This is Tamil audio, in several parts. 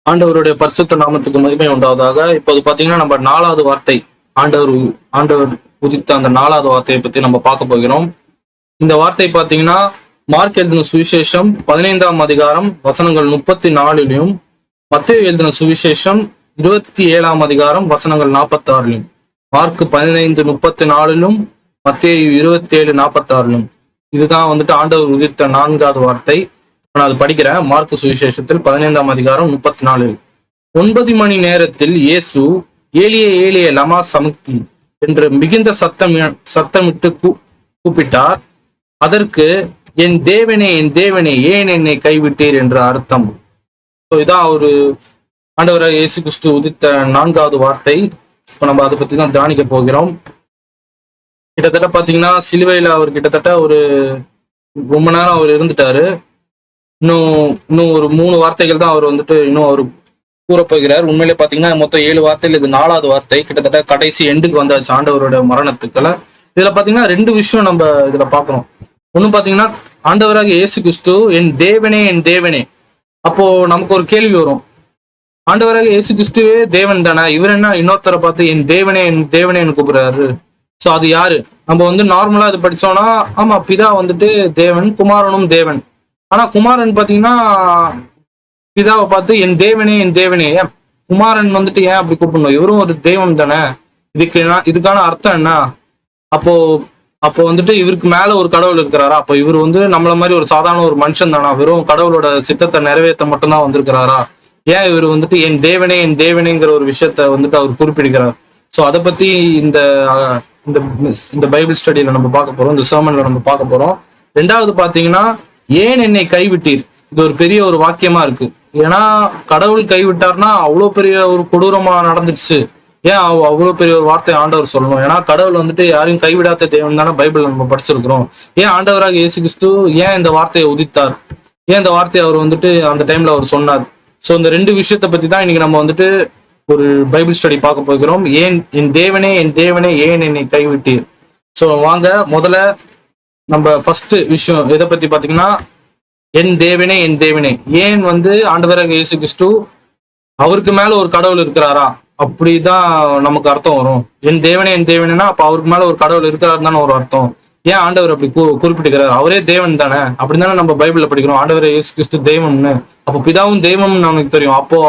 ஆண்டவருடைய பரிசுத்த நாமத்துக்கு மகிமை உண்டாவதாக. இப்போது பாத்தீங்கன்னா நம்ம 4வது வார்த்தை, ஆண்டவர் உதித்த அந்த 4வது வார்த்தையை பத்தி நம்ம பார்க்க போகிறோம். இந்த வார்த்தை பாத்தீங்கன்னா மார்க் எழுதின சுவிசேஷம் 15ஆம் அதிகாரம் வசனங்கள் 34 மத்தேயு எழுதின சுவிசேஷம் 27ஆம் அதிகாரம் வசனங்கள் 46. மார்க் 15:34 மத்தேயு 27:46. இதுதான் வந்துட்டு ஆண்டவர் உதித்த 4வது வார்த்தை. நான் அது படிக்கிறேன். மார்க் சுவிசேஷத்தில் 15ஆம் அதிகாரம் 34. 9 மணி நேரத்தில் இயேசு ஏலியே ஏலியே லமா சமுக்தி என்று மிகுந்த சத்தமிட்டு கூப்பிட்டார். அதற்கு என் தேவனே ஏன் என்னை கைவிட்டீர் என்ற அர்த்தம். இதான் ஒரு ஆண்டவராக இயேசு கிறிஸ்து உதித்த 4வது வார்த்தை. இப்ப நம்ம அதை பத்தி தான் தியானிக்க போகிறோம். கிட்டத்தட்ட பாத்தீங்கன்னா சிலுவையில அவர் கிட்டத்தட்ட ஒரு ரொம்ப நேரம் அவர் இருந்துட்டாரு. இன்னும் ஒரு 3 வார்த்தைகள் தான் அவர் வந்துட்டு இன்னும் அவர் கூறப்போகிறார். உண்மையிலே பாத்தீங்கன்னா மொத்தம் 7 வார்த்தைகள், இது 4வது வார்த்தை. கிட்டத்தட்ட கடைசி எண்டுக்கு வந்தாச்சு ஆண்டவரோட மரணத்துக்களை. இதுல பாத்தீங்கன்னா 2 விஷயம் நம்ம இதுல பாக்குறோம். ஒண்ணு பாத்தீங்கன்னா ஆண்டவராக இயேசு கிறிஸ்து என் தேவனே. அப்போ நமக்கு ஒரு கேள்வி வரும், ஆண்டவராக இயேசு கிறிஸ்துவே தேவன் தானே, இவர் என்ன இன்னொருத்தரை பார்த்து என் தேவனேன்னு கூப்பிடுறாரு? சோ அது யாரு? நம்ம வந்து நார்மலா இது படிச்சோம்னா ஆமா, பிதா வந்துட்டு தேவன், குமாரனும் தேவன். ஆனா குமாரன் பாத்தீங்கன்னா பிதாவை பார்த்து என் தேவனே, குமாரன் வந்துட்டு ஏன் அப்படி கூப்பிடணும்? இவரும் ஒரு தெய்வம் தானே. இதுக்கான அர்த்தம் என்ன? அப்போ வந்துட்டு இவருக்கு மேல ஒரு கடவுள் இருக்கிறாரா? அப்போ இவர் வந்து நம்மள மாதிரி ஒரு சாதாரண ஒரு மனுஷன் தானா? வெறும் கடவுளோட சித்தத்தை நிறைவேற்ற மட்டும்தான் வந்திருக்கிறாரா? ஏன் இவர் வந்துட்டு என் தேவனேங்கிற ஒரு விஷயத்த வந்துட்டு அவர் குறிப்பிடுகிறார்? சோ அதை பத்தி இந்த பைபிள் ஸ்டடியில நம்ம பார்க்க போறோம், இந்த சர்மன்ல நம்ம பார்க்க போறோம். 2வது பாத்தீங்கன்னா ஏன் என்னை கைவிட்டீர். இது ஒரு பெரிய ஒரு வாக்கியமா இருக்கு. ஏன்னா கடவுள் கைவிட்டார்னா அவ்வளவு பெரிய ஒரு கொடூரமா நடந்துச்சு. ஏன் அவ்வளவு பெரிய ஒரு வார்த்தை ஆண்டவர் சொல்லணும்? ஏன்னா கடவுள் வந்துட்டு யாரையும் கைவிடாத தேவன் தானே பைபிள் நம்ம படிச்சிருக்கிறோம். ஏன் ஆண்டவராக இயேசு கிறிஸ்து ஏன் இந்த வார்த்தையை உதித்தார்? ஏன் இந்த வார்த்தையை அவர் வந்துட்டு அந்த டைம்ல அவர் சொன்னார்? சோ இந்த 2 விஷயத்தை பத்தி தான் இன்னைக்கு நம்ம வந்துட்டு ஒரு பைபிள் ஸ்டடி பார்க்க போகிறோம். ஏன் என் தேவனே ஏன் என்னை கைவிட்டீர். சோ வாங்க முதல்ல நம்ம ஃபர்ஸ்ட் விஷயம் எதை பத்தி பாத்தீங்கன்னா என் தேவனே ஏன் வந்து ஆண்டவராக இயேசு கிறிஸ்து அவருக்கு மேல ஒரு கடவுள் இருக்கிறாரா? அப்படிதான் நமக்கு அர்த்தம் வரும். என் தேவனேனா அப்ப அவருக்கு மேல ஒரு கடவுள் இருக்கிறாரு தானே ஒரு அர்த்தம். ஏன் ஆண்டவர் அப்படி குறிப்பிட்டுக்கிறார்? அவரே தேவன் தானே. அப்படித்தானே நம்ம பைபிள்ல படிக்கிறோம் ஆண்டவரே இயேசு கிறிஸ்து தெய்வம்னு. அப்போ பிதாவும் தெய்வம்னு நமக்கு தெரியும். அப்போ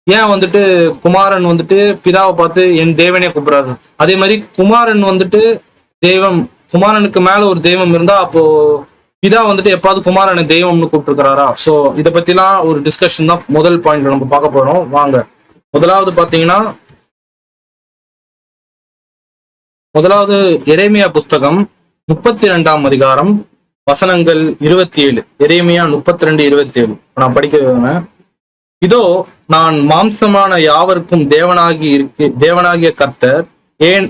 ஏன் வந்துட்டு குமாரன் வந்துட்டு பிதாவை பார்த்து என் தேவனே கூப்பிடுறாரு? அதே மாதிரி குமாரன் வந்துட்டு குமாரனுக்கு மேல ஒரு தெய்வம் இருந்தா அப்போ பிதா வந்துட்டு எப்பாவது குமாரனை தெய்வம்னு கூப்பிட்டுருக்கிறாரா? சோ இதை பத்திலாம் ஒரு டிஸ்கஷன் தான் முதல் பாயிண்ட்ல நம்ம பார்க்க போறோம். வாங்க முதலாவது பாத்தீங்கன்னா எரேமியா புஸ்தகம் 32ஆம் அதிகாரம் வசனங்கள் 27. எரேமியா 32:27 நான் படிக்க. இதோ நான் மாம்சமான யாவருக்கும் தேவனாகிய கர்த்தர், ஏன்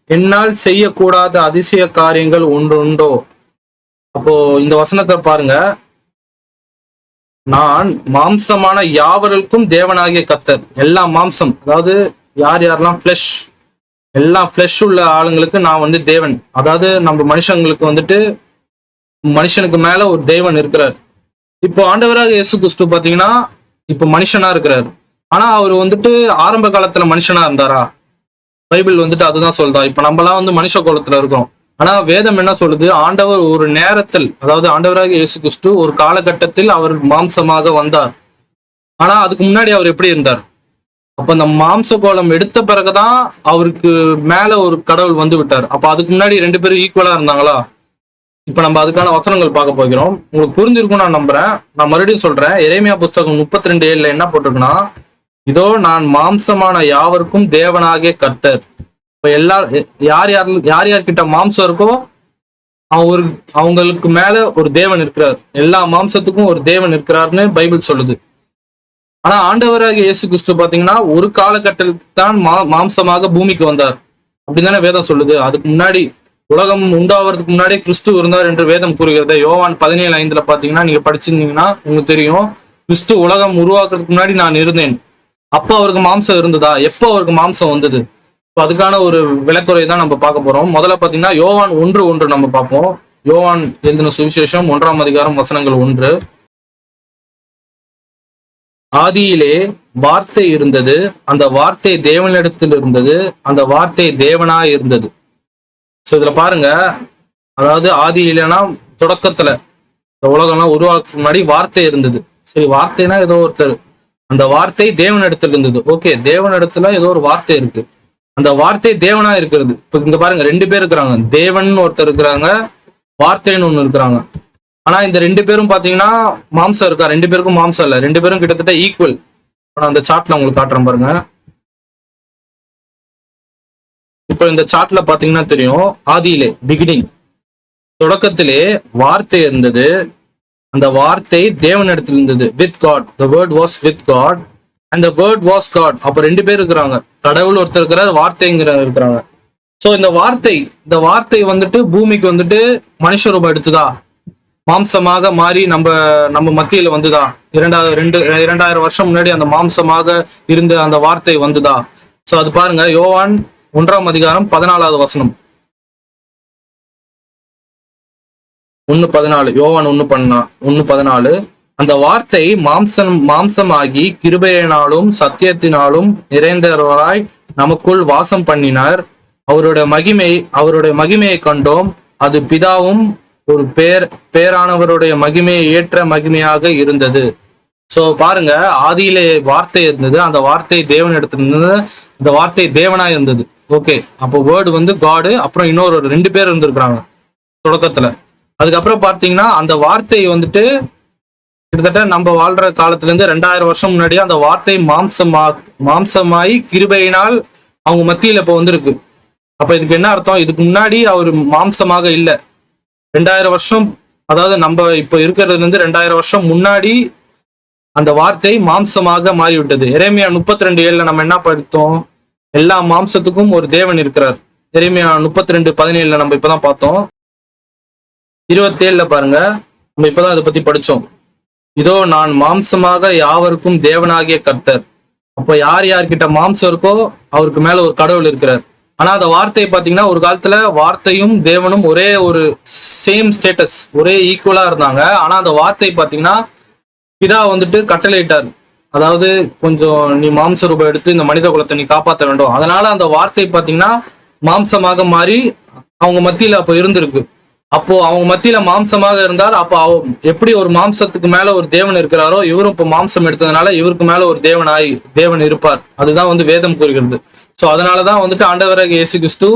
என்னால் செய்யக்கூடாத அதிசய காரியங்கள் ஒன்று உண்டோ? அப்போ இந்த வசனத்தை பாருங்க. நான் மாம்சமான யாவருக்கும் தேவனாகிய கர்த்தர். எல்லா மாம்சம், அதாவது யாரெல்லாம் ஃபிளஷ், எல்லா ஃபிளஷ் உள்ள ஆளுங்களுக்கு நான் வந்து தேவன். அதாவது நம்ம மனுஷங்களுக்கு வந்துட்டு மனுஷனுக்கு மேல ஒரு தேவன் இருக்கிறார். இப்போ ஆண்டவராக இயேசு கிறிஸ்து பாத்தீங்கன்னா இப்ப மனுஷனா இருக்கிறார். ஆனா அவர் வந்துட்டு ஆரம்ப காலத்துல மனுஷனா இருந்தாரா? பைபிள் வந்துட்டு அதுதான் சொல்றா. இப்ப நம்மளாம் வந்து மனுஷ கோலத்துல இருக்கோம். ஆனா வேதம் என்ன சொல்லுது? ஆண்டவர் ஒரு நேரத்தில், அதாவது ஆண்டவராக இயேசு கிறிஸ்து ஒரு காலகட்டத்தில் அவர் மாம்சமாக வந்தார். ஆனா அதுக்கு முன்னாடி அவர் எப்படி இருந்தார்? அப்ப அந்த மாம்ச கோலம் எடுத்த பிறகுதான் அவருக்கு மேல ஒரு கடவுள் வந்து விட்டார். அப்ப அதுக்கு முன்னாடி 2 பேரும் ஈக்குவலா இருந்தாங்களா? இப்ப நம்ம அதுக்கான வசனங்கள் பார்க்க போகிறோம். உங்களுக்கு புரிஞ்சிருக்கும் நான் நம்புறேன். நான் மறுபடியும் சொல்றேன். எரேமியா புஸ்தகம் 32:7 என்ன போட்டிருக்குன்னா, இதோ நான் மாம்சமான யாவருக்கும் தேவனாகிய கர்த்தர். இப்ப யார்கிட்ட மாம்சம் இருக்கோ அவங்களுக்கு மேல ஒரு தேவன் இருக்கிறார். எல்லா மாம்சத்துக்கும் ஒரு தேவன் இருக்கிறார்னு பைபிள் சொல்லுது. ஆனா ஆண்டவராக இயேசு கிறிஸ்து பாத்தீங்கன்னா ஒரு காலகட்டத்தில் தான் மாம்சமாக பூமிக்கு வந்தார். அப்படித்தானே வேதம் சொல்லுது. அதுக்கு முன்னாடி உலகம் உண்டாவதுக்கு முன்னாடி கிறிஸ்து இருந்தார் என்று வேதம் கூறுகிறது. யோவான் 17:5 பாத்தீங்கன்னா நீங்க படிச்சிருந்தீங்கன்னா உங்களுக்கு தெரியும், கிறிஸ்து உலகம் உருவாக்குறதுக்கு முன்னாடி நான் இருந்தேன். அப்போ அவருக்கு மாம்சம் இருந்ததா? எப்போ அவருக்கு மாம்சம் வந்தது? இப்போ அதுக்கான ஒரு விளக்குறை தான் நம்ம பார்க்க போறோம். முதல்ல பாத்தீங்கன்னா யோவான் 1:1 நம்ம பார்ப்போம். யோவான் எழுதின சுவிசேஷம் 1ஆம் அதிகாரம் வசனங்கள் 1. ஆதியிலே வார்த்தை இருந்தது, அந்த வார்த்தை தேவனிடத்தில் இருந்தது, அந்த வார்த்தை தேவனாய் இருந்தது. சோ இதுல பாருங்க, அதாவது ஆதி இல்லைன்னா தொடக்கத்துல இந்த உலகம்லாம் உருவாக்கு முன்னாடி வார்த்தை இருந்தது. சரி, வார்த்தைனா ஏதோ ஒருத்தர், அந்த வார்த்தை தேவனிடத்துல இருந்தது. ஓகே, தேவனிடத்துல ஏதோ ஒரு வார்த்தை இருக்கு, அந்த வார்த்தை தேவனா இருக்கிறது. இப்ப இங்க பாருங்க, ரெண்டு பேர் இருக்கிறாங்க, தேவன் ஒருத்தர் இருக்கிறாங்க, வார்த்தைன்னு ஒண்ணு இருக்கிறாங்க. ஆனா இந்த ரெண்டு பேரும் பாத்தீங்கன்னா மாம்சம் இருக்கா? ரெண்டு பேருக்கும் மாம்சம் இல்ல, ரெண்டு பேரும் கிட்டத்தட்ட ஈக்குவல். அந்த சார்ட்ல உங்களுக்கு காட்டுறேன் பாருங்க. இப்ப இந்த சார்ட்ல பாத்தீங்கன்னா தெரியும், ஆதியிலே பிகினிங், தொடக்கத்திலே வார்த்தை இருந்தது, அந்த வார்த்தை தேவனிடத்தில் இருந்தது. With God, the word was with God and the word was God. அப்ப ரெண்டு பேர் இருக்கிறாங்க, கடவுள் ஒருத்தர் இருக்கிறார், வார்த்தைங்கிற இருக்கிறாங்க. சோ இந்த வார்த்தை வந்துட்டு பூமிக்கு வந்துட்டு மனுஷ ரூபம் எடுத்துதா, மாம்சமாக மாறி நம்ம மத்தியில வந்துதா? 2000 வருஷம் முன்னாடி அந்த மாம்சமாக இருந்த அந்த வார்த்தை வந்துதா? சோ அது பாருங்க, யோவான் 1:14 1:14, யோவான் 1:14. அந்த வார்த்தை மாம்சமாகி கிருபையினாலும் சத்தியத்தினாலும் நிறைந்தவராய் நமக்குள் வாசம் பண்ணினார். அவருடைய மகிமையை கண்டோம், அது பிதாவும் ஒரு பேரானவருடைய மகிமையை ஏற்ற மகிமையாக இருந்தது. சோ பாருங்க, ஆதியிலே வார்த்தை இருந்தது, அந்த வார்த்தை தேவன் எடுத்திருந்தது, அந்த வார்த்தை தேவனா இருந்தது. ஓகே, அப்போ வேர்டு வந்து காடு, அப்புறம் இன்னொரு 2 பேர் இருந்திருக்கிறாங்க தொடக்கத்துல. அதுக்கப்புறம் பார்த்தீங்கன்னா அந்த வார்த்தை வந்துட்டு கிட்டத்தட்ட நம்ம வாழ்ற காலத்துல இருந்து 2000 வருஷம் முன்னாடி அந்த வார்த்தை மாம்சமாய் கிருபையினால் அவங்க மத்தியில இப்போ வந்திருக்கு. அப்ப இதுக்கு என்ன அர்த்தம்? இதுக்கு முன்னாடி அவர் மாம்சமாக இல்லை. 2000 வருஷம், அதாவது நம்ம இப்ப இருக்கிறதுல இருந்து 2000 வருஷம் முன்னாடி அந்த வார்த்தை மாம்சமாக மாறிவிட்டது. எரேமியா 32:7 நம்ம என்ன படித்தோம்? எல்லா மாம்சத்துக்கும் ஒரு தேவன் இருக்கிறார். எரேமியா 32:17 நம்ம இப்பதான் பார்த்தோம். 27 பாருங்க, நம்ம இப்பதான் அதை பத்தி படிச்சோம். இதோ நான் மாம்சமாக யாவருக்கும் தேவனாகிய கர்த்தர். அப்ப யார்கிட்ட மாம்சம் இருக்கோ அவருக்கு மேல ஒரு கடவுள் இருக்கிறார். ஆனா அந்த வார்த்தையை பாத்தீங்கன்னா ஒரு காலத்துல வார்த்தையும் தேவனும் ஒரே ஒரு சேம் ஸ்டேட்டஸ், ஒரே ஈக்குவலா இருந்தாங்க. ஆனா அந்த வார்த்தை பாத்தீங்கன்னா பிதா வந்துட்டு கட்டளையிட்டார், அதாவது கொஞ்சம் நீ மாம்ச ரூபம் எடுத்து இந்த மனித குலத்தை நீ காப்பாற்ற வேண்டும். அதனால அந்த வார்த்தை பாத்தீங்கன்னா மாம்சமாக மாறி அவங்க மத்தியில அப்போ இருந்திருக்கு. அப்போ அவங்க மத்தியில மாம்சமாக இருந்தால் அப்போ எப்படி ஒரு மாம்சத்துக்கு மேல ஒரு தேவன் இருக்கிறாரோ, இவரும் இப்போ மாம்சம் எடுத்ததுனால இவருக்கு மேல ஒரு தேவன் இருப்பார். அதுதான் வந்து வேதம் கூறுகிறது. சோ அதனாலதான் வந்துட்டு ஆண்டவராகிய இயேசு கிறிஸ்து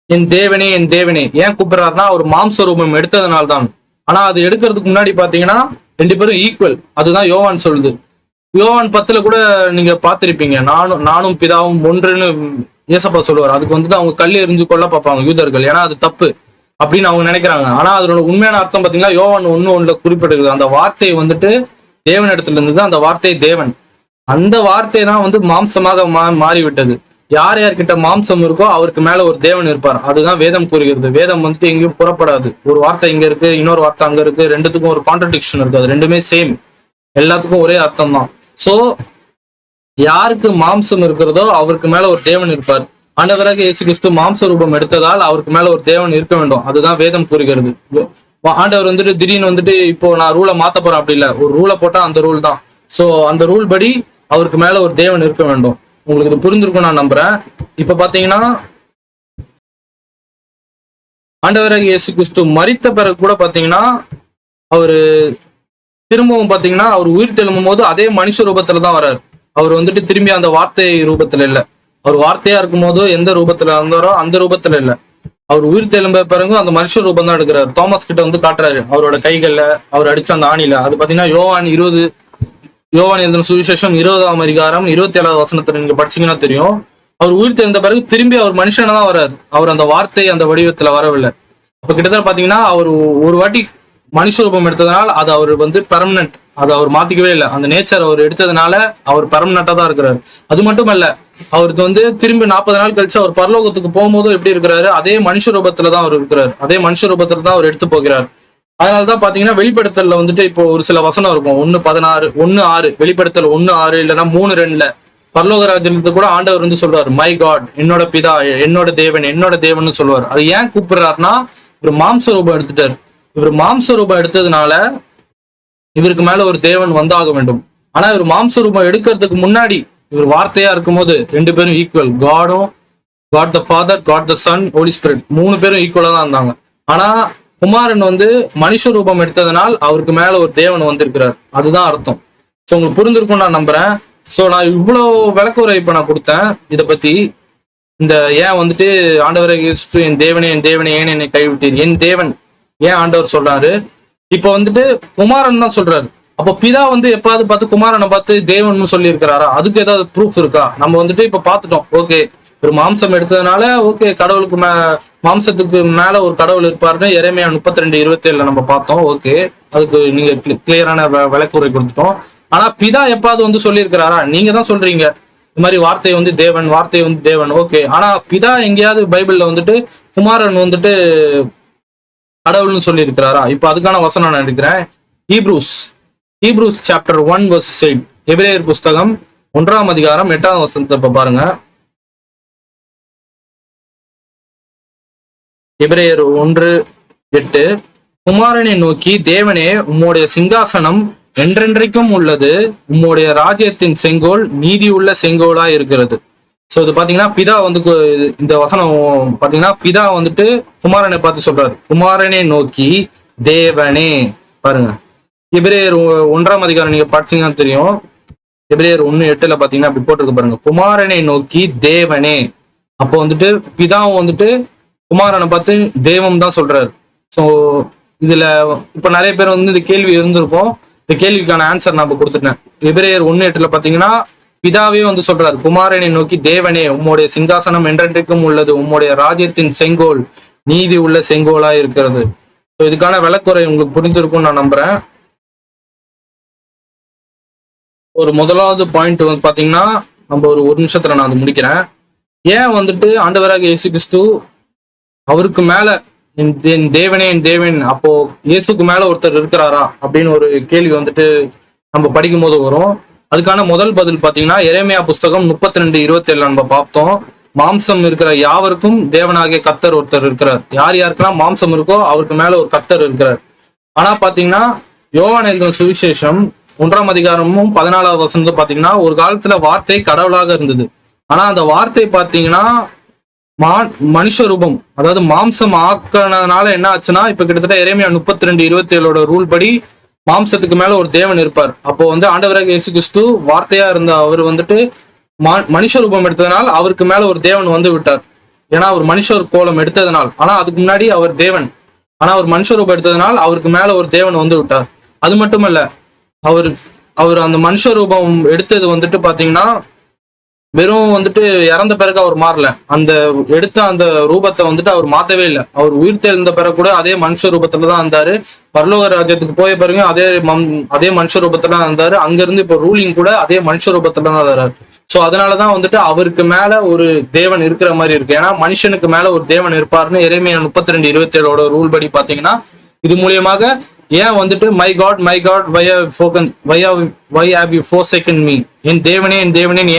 என் தேவனே என் தேவனே ஏன் கூப்பிடுறாருன்னா அவர் மாம்ச ரூபம் எடுத்ததுனால தான். ஆனா அது எடுக்கிறதுக்கு முன்னாடி பாத்தீங்கன்னா 2 பேரும் ஈக்குவல். அதுதான் யோவான் சொல்லுது. யோவான் 10 கூட நீங்க பார்த்திருப்பீங்க, நானும் பிதாவும் ஒன்றுன்னு ஏசப்பா சொல்லுவார். அதுக்கு வந்துட்டு அவங்க கல் எறிஞ்சு கொள்ள பார்ப்பாங்க யூதர்கள், ஏன்னா அது தப்பு அப்படின்னு அவங்க நினைக்கிறாங்க. ஆனா அதோட உண்மையான அர்த்தம் பாத்தீங்கன்னா யோவான் 1:1 குறிப்பிட்டிருக்குது. அந்த வார்த்தை வந்துட்டு தேவன் இடத்துல இருந்தது, அந்த வார்த்தை தேவன். அந்த வார்த்தை தான் வந்து மாம்சமாக மாறிவிட்டது. யார்கிட்ட மாம்சம் இருக்கோ அவருக்கு மேல ஒரு தேவன் இருப்பார். அதுதான் வேதம் கூறுகிறது. வேதம் வந்துட்டு எங்கேயும் புறப்படாது. ஒரு வார்த்தை இங்க இருக்கு, இன்னொரு வார்த்தை அங்க இருக்கு, ரெண்டுத்துக்கும் ஒரு கான்ட்ரடிக்ஷன் இருக்கு. அது ரெண்டுமே சேம், எல்லாத்துக்கும் ஒரே அர்த்தம் தான். சோ யாருக்கு மாம்சம் இருக்கிறதோ அவருக்கு மேல ஒரு தேவன் இருப்பார். ஆண்டவராகிய இயேசு கிறிஸ்து மாம்ச ரூபம் எடுத்ததால் அவருக்கு மேல ஒரு தேவன் இருக்க வேண்டும். அதுதான் வேதம் கூறுகிறது. ஆண்டவர் வந்துட்டு திடீர்னு வந்துட்டு இப்போ நான் ரூலை மாத்த போறேன் அப்படி இல்லை, ஒரு ரூலை போட்டா அந்த ரூல் தான். சோ அந்த ரூல் படி அவருக்கு மேல ஒரு தேவன் இருக்க வேண்டும். உங்களுக்கு இது புரிஞ்சிருக்கும் நான் நம்புறேன். இப்ப பாத்தீங்கன்னா ஆண்டவராகிய இயேசு கிறிஸ்து மரித்த பிறகு கூட பாத்தீங்கன்னா அவரு திரும்பவும் பாத்தீங்கன்னா அவர் உயிர் தெழும்பும் போது அதே மனுஷ ரூபத்துல தான் வர்றாரு. அவர் வந்துட்டு திரும்பி அந்த வார்த்தை ரூபத்துல இல்ல. அவர் வார்த்தையா இருக்கும் போது எந்த ரூபத்துல இருந்தாரோ அந்த ரூபத்துல இல்ல. அவர் உயிர் தெழும்ப பிறகு அந்த மனுஷ ரூபம் தான் எடுக்கிறாரு. தோமஸ் கிட்ட வந்து காட்டுறாரு அவரோட கைகள்ல அவர் அடிச்ச அந்த ஆணில. அது பாத்தீங்கன்னா யோவான் எழுதின சுவிசேஷம் 20ஆம் அதிகாரம் 27வது வசனத்துல நீங்க படிச்சீங்கன்னா தெரியும். அவர் உயிர் தெழுந்த பிறகு திரும்பி அவர் மனுஷனா தான் வர்றாரு. அவர் அந்த வார்த்தை அந்த வடிவத்துல வரவில்லை. அப்ப கிட்டத்தட்ட பாத்தீங்கன்னா அவர் ஒரு வாட்டி மனுஷ ரூபம் எடுத்ததுனால அது அவர் வந்து பெர்மனன்ட், அதை அவர் மாத்திக்கவே இல்லை. அந்த நேச்சர் அவர் எடுத்ததுனால அவர் பெர்மனண்டா தான் இருக்கிறாரு. அது மட்டும் இல்ல, அவருக்கு வந்து திரும்பி 40 நாள் கழிச்சு அவர் பரலோகத்துக்கு போகும்போதும் எப்படி இருக்கிறாரு? அதே மனுஷ ரூபத்துல தான் அவர் இருக்கிறார். அதே மனுஷ ரூபத்துல தான் அவர் எடுத்து போகிறார். அதனாலதான் பாத்தீங்கன்னா வெளிப்படுத்தல வந்துட்டு இப்போ ஒரு சில வசனம் இருக்கும். 1:6 வெளிப்படுத்தல் 1:6 இல்லைன்னா 3:2 பரலோக ராஜ்யத்துக்கு கூட ஆண்டவர் வந்து சொல்றாரு, மை காட், என்னோட பிதா, என்னோட தேவன் சொல்லுவார். அது ஏன் கூப்பிடுறாருன்னா இவர் மாம்ச ரூபம் எடுத்துட்டார். இவர் மாம்ச ரூபம் எடுத்ததுனால இவருக்கு மேல ஒரு தேவன் வந்தாக வேண்டும். ஆனா இவர் மாம்ச ரூபம் எடுக்கிறதுக்கு முன்னாடி இவர் வார்த்தையா இருக்கும்போது ரெண்டு பேரும் equal. God the father, God the Sun, Holi spirit, மூணு பேரும் ஈக்குவலா தான் இருந்தாங்க. ஆனா குமாரன் வந்து மனுஷ ரூபம் எடுத்ததனால் அவருக்கு மேல ஒரு தேவன் வந்திருக்கிறார். அதுதான் அர்த்தம். ஸோ உங்களுக்கு புரிஞ்சிருக்கும் நான் நம்புறேன். ஸோ நான் இவ்வளவு விளக்குறை இப்ப நான் கொடுத்தேன் இதை பத்தி. இந்த ஏன் வந்துட்டு ஆண்டவரை என் தேவனே என் தேவனே ஏன் என்னை கைவிட்டீர், என் தேவன் ஏன் ஆண்டவர் சொல்றாரு. இப்ப வந்துட்டு குமாரன் தான் சொல்றாரு. அப்போ பிதா வந்து எப்பாவது பார்த்து குமாரனை பார்த்து தேவன் சொல்லி இருக்கிறாரா? அதுக்கு ஏதாவது ப்ரூஃப் இருக்கா? நம்ம வந்துட்டு இப்ப பார்த்துட்டோம். ஓகே, ஒரு மாம்சம் எடுத்ததுனால ஓகே கடவுளுக்கு மாம்சத்துக்கு மேல ஒரு கடவுள் இருப்பாருன்னு எரேமியா 32:27 நம்ம பார்த்தோம். ஓகே, அதுக்கு நீங்க கிளியரான விளக்குரை கொடுத்துட்டோம். ஆனா பிதா எப்பாவது வந்து சொல்லியிருக்கிறாரா? நீங்க தான் சொல்றீங்க இந்த மாதிரி வார்த்தை வந்து தேவன், வார்த்தை வந்து தேவன். ஓகே, ஆனா பிதா எங்கேயாவது பைபிள்ல வந்துட்டு குமாரன் வந்துட்டு கடவுள்னு சொல்லி இருக்கிறாரா? இப்ப அதுக்கான வசனம் நான் எடுக்கிறேன். Hebrews chapter 1:8. எபிரேயர் புஸ்தகம் 1ஆம் அதிகாரம் 8ஆம் வசனத்தை இப்ப பாருங்க. எபிரேயர் 1:8. குமாரனை நோக்கி, தேவனே உம்முடைய சிங்காசனம் என்றென்றைக்கும் உள்ளது, உம்முடைய ராஜ்யத்தின் செங்கோல் நீதி உள்ள செங்கோலா இருக்கிறது. சோ இது பாத்தீங்கன்னா பிதா வந்து இந்த வசனம் பாத்தீங்கன்னா பிதா வந்துட்டு குமாரனை பார்த்து சொல்றாரு. குமாரனை நோக்கி தேவனே, பாருங்க எபிரேயர் 1ஆம் அதிகாரம் நீங்க படிச்சீங்கன்னா தெரியும். எபிரேயர் 1:8 பாத்தீங்கன்னா அப்படி போட்டிருக்கு பாருங்க. குமாரனை நோக்கி தேவனே. அப்போ வந்துட்டு பிதாவும் வந்துட்டு குமாரனை பார்த்து தெய்வம் தான் சொல்றாரு. ஸோ இதுல இப்ப நிறைய பேர் வந்து இந்த கேள்வி இருந்திருக்கும். இந்த கேள்விக்கான ஆன்சர் நான் கொடுத்துட்டேன். எபிரேயர் 1:8 பாத்தீங்கன்னா பிதாவே வந்து சொல்றாரு, குமாரனை நோக்கி தேவனே உம்முடைய சிங்காசனம் என்றென்றைக்கும் உள்ளது, உம்முடைய ராஜ்யத்தின் செங்கோல் நீதி உள்ள செங்கோலா இருக்கிறது. ஸோ இதுக்கான விளக்குறை உங்களுக்கு புரிஞ்சிருக்கும்னு நான் நம்புறேன். ஒரு முதலாவது பாயிண்ட் வந்து பாத்தீங்கன்னா நம்ம ஒரு நிமிஷத்துல நான் அது முடிக்கிறேன். ஏன் வந்துட்டு ஆண்டவராக இயேசு கிறிஸ்து அவருக்கு மேல என் தேவனே என் தேவன், அப்போ இயேசுக்கு மேல ஒருத்தர் இருக்கிறாரா அப்படின்னு ஒரு கேள்வி வந்துட்டு நம்ம படிக்கும் போது வரும். அதுக்கான முதல் பதில் பாத்தீங்கன்னா எரேமியா புஸ்தகம் 32:27 நம்ம பார்த்தோம். மாம்சம் இருக்கிற யாவருக்கும் தேவனாகிய கர்த்தர் ஒருத்தர் இருக்கிறார். யார் யாருக்கெல்லாம் மாம்சம் இருக்கோ அவருக்கு மேல ஒரு கர்த்தர் இருக்கிறார். ஆனா பாத்தீங்கன்னா யோவான் எழுதின சுவிசேஷம் 1ஆம் அதிகாரமும் 14ஆவது வசனத்தை பாத்தீங்கன்னா ஒரு காலத்துல வார்த்தை கடவுளாக இருந்தது. ஆனா அந்த வார்த்தை பாத்தீங்கன்னா மனுஷ ரூபம், அதாவது மாம்சம் ஆக்கினதுனால என்ன ஆச்சுன்னா இப்ப கிட்டத்தட்ட எரேமியா 32:27 ரூல் படி மாம்சத்துக்கு மேல ஒரு தேவன் இருப்பார். அப்போ வந்து ஆண்டவராக இயேசு கிறிஸ்து வார்த்தையா இருந்த அவர் வந்துட்டு மனுஷ ரூபம் எடுத்ததனால் அவருக்கு மேல ஒரு தேவன் வந்து விட்டார். ஏன்னா அவர் மனுஷர் கோலம் எடுத்ததனால். ஆனா அதுக்கு முன்னாடி அவர் தேவன். ஆனா அவர் மனுஷ ரூபம் எடுத்ததனால் அவருக்கு மேல ஒரு தேவன் வந்து விட்டார். அது மட்டும் இல்ல, அவர் அந்த மனுஷ ரூபம் எடுத்தது வந்துட்டு பாத்தீங்கன்னா வெறும் வந்துட்டு இறந்த பிறகு அவர் மாறல. அந்த எடுத்த அந்த ரூபத்தை வந்துட்டு அவர் மாத்தவே இல்லை. அவர் உயிர் தெழுந்த பிறகு கூட அதே மனுஷ ரூபத்துலதான் இருந்தாரு. பரலோக ராஜ்யத்துக்கு போய பிறகு அதே மனுஷ ரூபத்துல தான் இருந்தாரு. அங்கிருந்து இப்போ ரூலிங் கூட அதே மனுஷ ரூபத்துல தான் இருந்தாரு. சோ அதனாலதான் வந்துட்டு அவருக்கு மேல ஒரு தேவன் இருக்கிற மாதிரி இருக்கு. ஏன்னா மனுஷனுக்கு மேல ஒரு தேவன் இருப்பாருன்னு எரேமியா 32:27 ரூல் படி பாத்தீங்கன்னா இது மூலியமாக ஏன் வந்துட்டு my God why have you forsaken me, என் தேவனே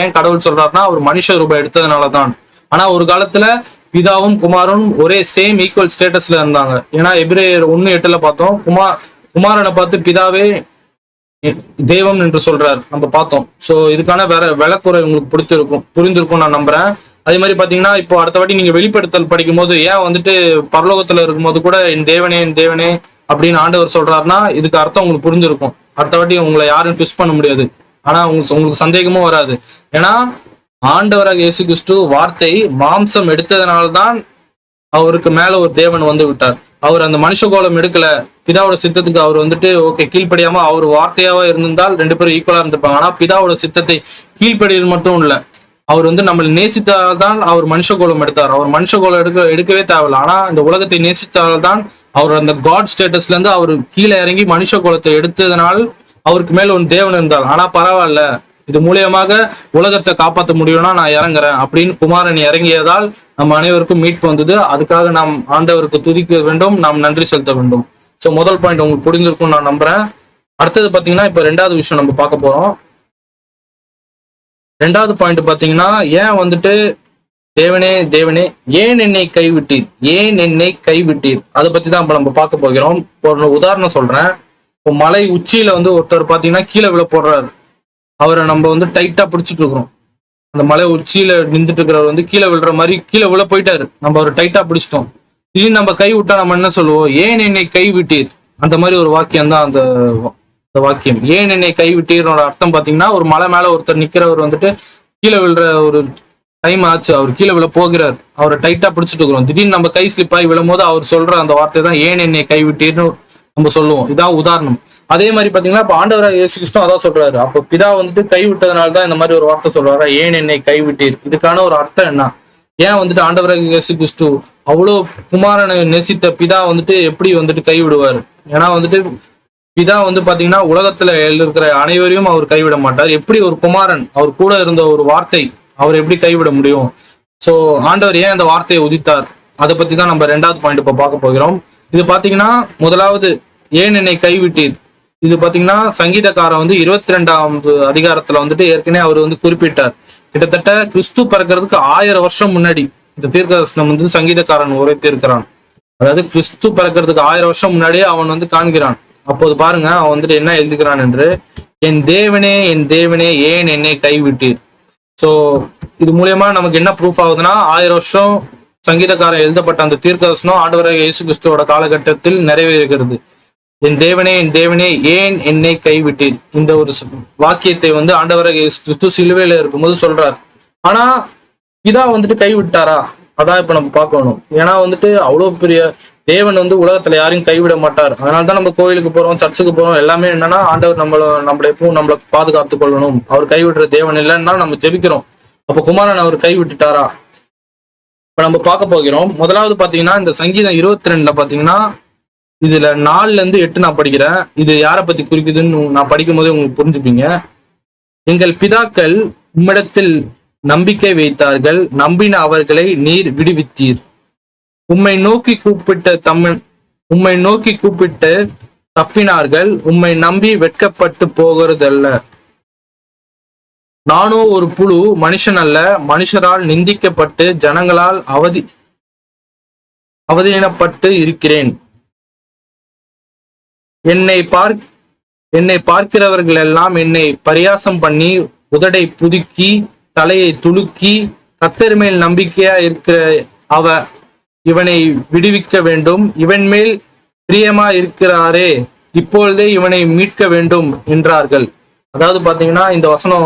ஏன் கடவுள் சொல்றாருன்னா அவர் மனுஷ ரூபாய் எடுத்ததுனாலதான். ஆனா ஒரு காலத்துல பிதாவும் குமாரனும் ஒரே சேம் ஈக்குவல் ஸ்டேட்டஸ்ல இருந்தாங்க. ஏன்னா எபிரேயர் 1:8 பார்த்தோம். குமாரனை பார்த்து பிதாவே தெய்வம் என்று சொல்றாரு நம்ம பார்த்தோம். சோ இதுக்கான விளக்குறை உங்களுக்கு புரிந்திருக்கும் நான் நம்புறேன். அதே மாதிரி பாத்தீங்கன்னா இப்போ அடுத்த வாட்டி நீங்க வெளிப்படுத்தல் படிக்கும் போது ஏன் வந்துட்டு பரலோகத்துல இருக்கும்போது கூட என் தேவனே அப்படின்னு ஆண்டவர் சொல்றாருன்னா இதுக்கு அர்த்தம் உங்களுக்கு புரிஞ்சிருக்கும். அடுத்த வாட்டி உங்களை யாரும் ட்விஸ்ட் பண்ண முடியாது. ஆனா உங்களுக்கு சந்தேகமும் வராது. ஏன்னா ஆண்டவராக இயேசு கிறிஸ்து வார்த்தை மாம்சம் எடுத்ததுனால்தான் அவருக்கு மேல ஒரு தேவன் வந்து விட்டார். அவர் அந்த மனுஷ கோலம் எடுக்கல. பிதாவோட சித்தத்துக்கு அவர் வந்துட்டு ஓகே கீழ்ப்படியாம அவர் வார்த்தையாவா இருந்திருந்தால் ரெண்டு பேரும் ஈக்குவலா இருந்திருப்பாங்க. ஆனா பிதாவோட சித்தத்தை கீழ்ப்படியல் மட்டும் இல்ல, அவர் வந்து நம்மளை நேசித்தால்தான் அவர் மனுஷ கோலம் எடுத்தார். அவர் மனுஷ கோலம் எடுக்கவே தேவையில்ல. ஆனா இந்த உலகத்தை நேசித்தால்தான் அவர் அந்த காட் ஸ்டேட்டஸ்ல இருந்து அவர் கீழே இறங்கி மனுஷ கோலத்தை எடுத்ததனால் அவருக்கு மேல ஒரு தேவன் இருந்தார். ஆனா பரவாயில்ல, இது மூலியமாக உலகத்தை காப்பாற்ற முடியும்னா நான் இறங்குறேன் அப்படின்னு குமாரன் இறங்கியதால் நம்ம அனைவருக்கும் மீட்பு வந்தது. அதுக்காக நாம் ஆண்டவருக்கு துதிக்க வேண்டும், நாம் நன்றி செலுத்த வேண்டும். சோ முதல் பாயிண்ட் உங்களுக்கு புரிஞ்சிருக்கும் நான் நம்புறேன். அடுத்தது பாத்தீங்கன்னா இப்ப ரெண்டாவது விஷயம் நம்ம பார்க்க போறோம். ரெண்டாவது பாயிண்ட் பாத்தீங்கன்னா ஏன் வந்துட்டு தேவனே ஏன் என்னை கைவிட்டீர் அதை பத்தி தான் இப்ப நம்ம பார்க்க போகிறோம். ஒரு உதாரணம் சொல்றேன். இப்போ மலை உச்சியில வந்து ஒருத்தர் பாத்தீங்கன்னா கீழே விழ போடுறாரு. அவரை நம்ம வந்து டைட்டா பிடிச்சிட்டு இருக்கிறோம். அந்த மலை உச்சியில நின்றுட்டு இருக்கிறவர் வந்து கீழே விழுற மாதிரி கீழே விழ போயிட்டாரு. நம்ம அவரை டைட்டா பிடிச்சிட்டோம். திடீர்னு நம்ம கை விட்டா நம்ம என்ன சொல்லுவோம்? ஏன் என்னை கை விட்டீர்? அந்த மாதிரி ஒரு வாக்கியம் தான் அந்த வாக்கியம். ஏன் என்னை கை விட்டீர்னோட அர்த்தம் பாத்தீங்கன்னா, ஒரு மலை மேல ஒருத்தர் நிக்கிறவர் வந்துட்டு கீழே விழுற ஒரு டைம் ஆச்சு, அவர் கீழே விழ போகிறார், அவரை டைட்டா பிடிச்சிட்டு இருக்கிறோம். திடீர்னு நம்ம கை ஸ்லிப் ஆகி விழும் போது அவர் சொல்ற அந்த வார்த்தை தான் ஏன் என்னை கை விட்டீர்னு நம்ம சொல்லுவோம். இதான் உதாரணம். அதே மாதிரி பாத்தீங்கன்னா இப்ப ஆண்டவராக இயேசு கிறிஸ்து அதான் சொல்றாரு. அப்ப பிதா வந்துட்டு கை விட்டதுனாலதான் இந்த மாதிரி ஒரு வார்த்தை சொல்றாரா, ஏன் என்னை கைவிட்டீர்? இதுக்கான ஒரு அர்த்தம் என்ன? ஏன் வந்துட்டு ஆண்டவராக இயேசு கிறிஸ்து அவ்வளவு குமாரனை நேசித்த பிதா வந்துட்டு எப்படி வந்துட்டு கைவிடுவார்? ஏன்னா வந்துட்டு பிதா வந்து பாத்தீங்கன்னா உலகத்துல இருக்கிற அனைவரையும் அவர் கைவிட மாட்டார். எப்படி ஒரு குமாரன் அவர் கூட இருந்த ஒரு வார்த்தை அவர் எப்படி கைவிட முடியும்? சோ ஆண்டவர் ஏன் அந்த வார்த்தையை உதித்தார்? அதை பத்தி தான் நம்ம ரெண்டாவது பாயிண்ட் இப்ப பார்க்க போகிறோம். இது பாத்தீங்கன்னா முதலாவது ஏன் என்னை கைவிட்டீர். இது பாத்தீங்கன்னா சங்கீதக்காரன் வந்து 22வது அதிகாரத்துல வந்துட்டு ஏற்கனவே அவர் வந்து குறிப்பிட்டார். கிட்டத்தட்ட கிறிஸ்து பிறக்கிறதுக்கு 1000 வருஷம் முன்னாடி இந்த தீர்க்கதரிசனம் வந்து சங்கீதக்காரன் உரைத்திருக்கிறான். அதாவது கிறிஸ்து பிறக்கிறதுக்கு 1000 வருஷம் முன்னாடியே அவன் வந்து காண்கிறான். அப்போது பாருங்க அவன் வந்துட்டு என்ன எழுதுகிறான் என்று, என் தேவனே ஏன் என்னை கைவிட்டீர். சோ இது மூலியமா நமக்கு என்ன ப்ரூஃப் ஆகுதுன்னா, 1000 வருஷம் சங்கீதக்காரன் எழுதப்பட்ட அந்த தீர்க்கதரிசனம் ஆண்டவராக இயேசு கிறிஸ்துவோட காலகட்டத்தில் நிறைவேறுகிறது. என் தேவனே ஏன் என்னை கைவிட்டீர். இந்த ஒரு வாக்கியத்தை வந்து ஆண்டவராக இயேசு கிறிஸ்து சிலுவையில இருக்கும்போது சொல்றார். ஆனா இதா வந்துட்டு கைவிட்டாரா? அதான் இப்ப நம்ம பார்க்கணும். ஏன்னா வந்துட்டு அவ்வளவு பெரிய தேவன் வந்து உலகத்துல யாரையும் கைவிட மாட்டார். அதனாலதான் நம்ம கோயிலுக்கு போறோம், சர்ச்சுக்கு போறோம். எல்லாமே என்னன்னா ஆண்டவர் நம்மளை எப்பவும் நம்மளை பாதுகாத்து கொள்ளணும், அவர் கைவிடுற தேவன் இல்லைன்னா நம்ம ஜெபிக்கிறோம். அப்ப குமாரன் அவர் கைவிட்டுட்டாரா? இப்ப நம்ம பார்க்க போகிறோம். முதலாவது பாத்தீங்கன்னா இந்த சங்கீதம் 22ல பாத்தீங்கன்னா இதுல 4ல இருந்து 8 நான் படிக்கிறேன். இது யாரை பத்தி குறிக்குதுன்னு நான் படிக்கும் போதே உங்களுக்கு புரிஞ்சுப்பீங்க. எங்கள் பிதாக்கள் உம்மிடத்தில் நம்பிக்கை வைத்தார்கள், நம்பின அவர்களை நீர் விடுவித்தீர். உம்மை நோக்கி கூப்பிட்டு தப்பினார்கள், உம்மை நம்பி வெட்கப்பட்டு போகிறதல்ல. நானோ ஒரு புழு, மனுஷன் அல்ல, மனுஷரால் நிந்திக்கப்பட்டு ஜனங்களால் அவதீனப்பட்டு இருக்கிறேன். என்னை பார்க்கிறவர்கள் எல்லாம் என்னை பரியாசம் பண்ணி உதடை புதுக்கி தலையை துலுக்கி, கர்த்தர் மேல் நம்பிக்கையா இருக்கிற இவனை விடுவிக்க வேண்டும், இவன் மேல் பிரியமா இருக்கிறாரே, இப்பொழுதே இவனை மீட்க வேண்டும் என்றார்கள். அதாவது பாத்தீங்கன்னா இந்த வசனம்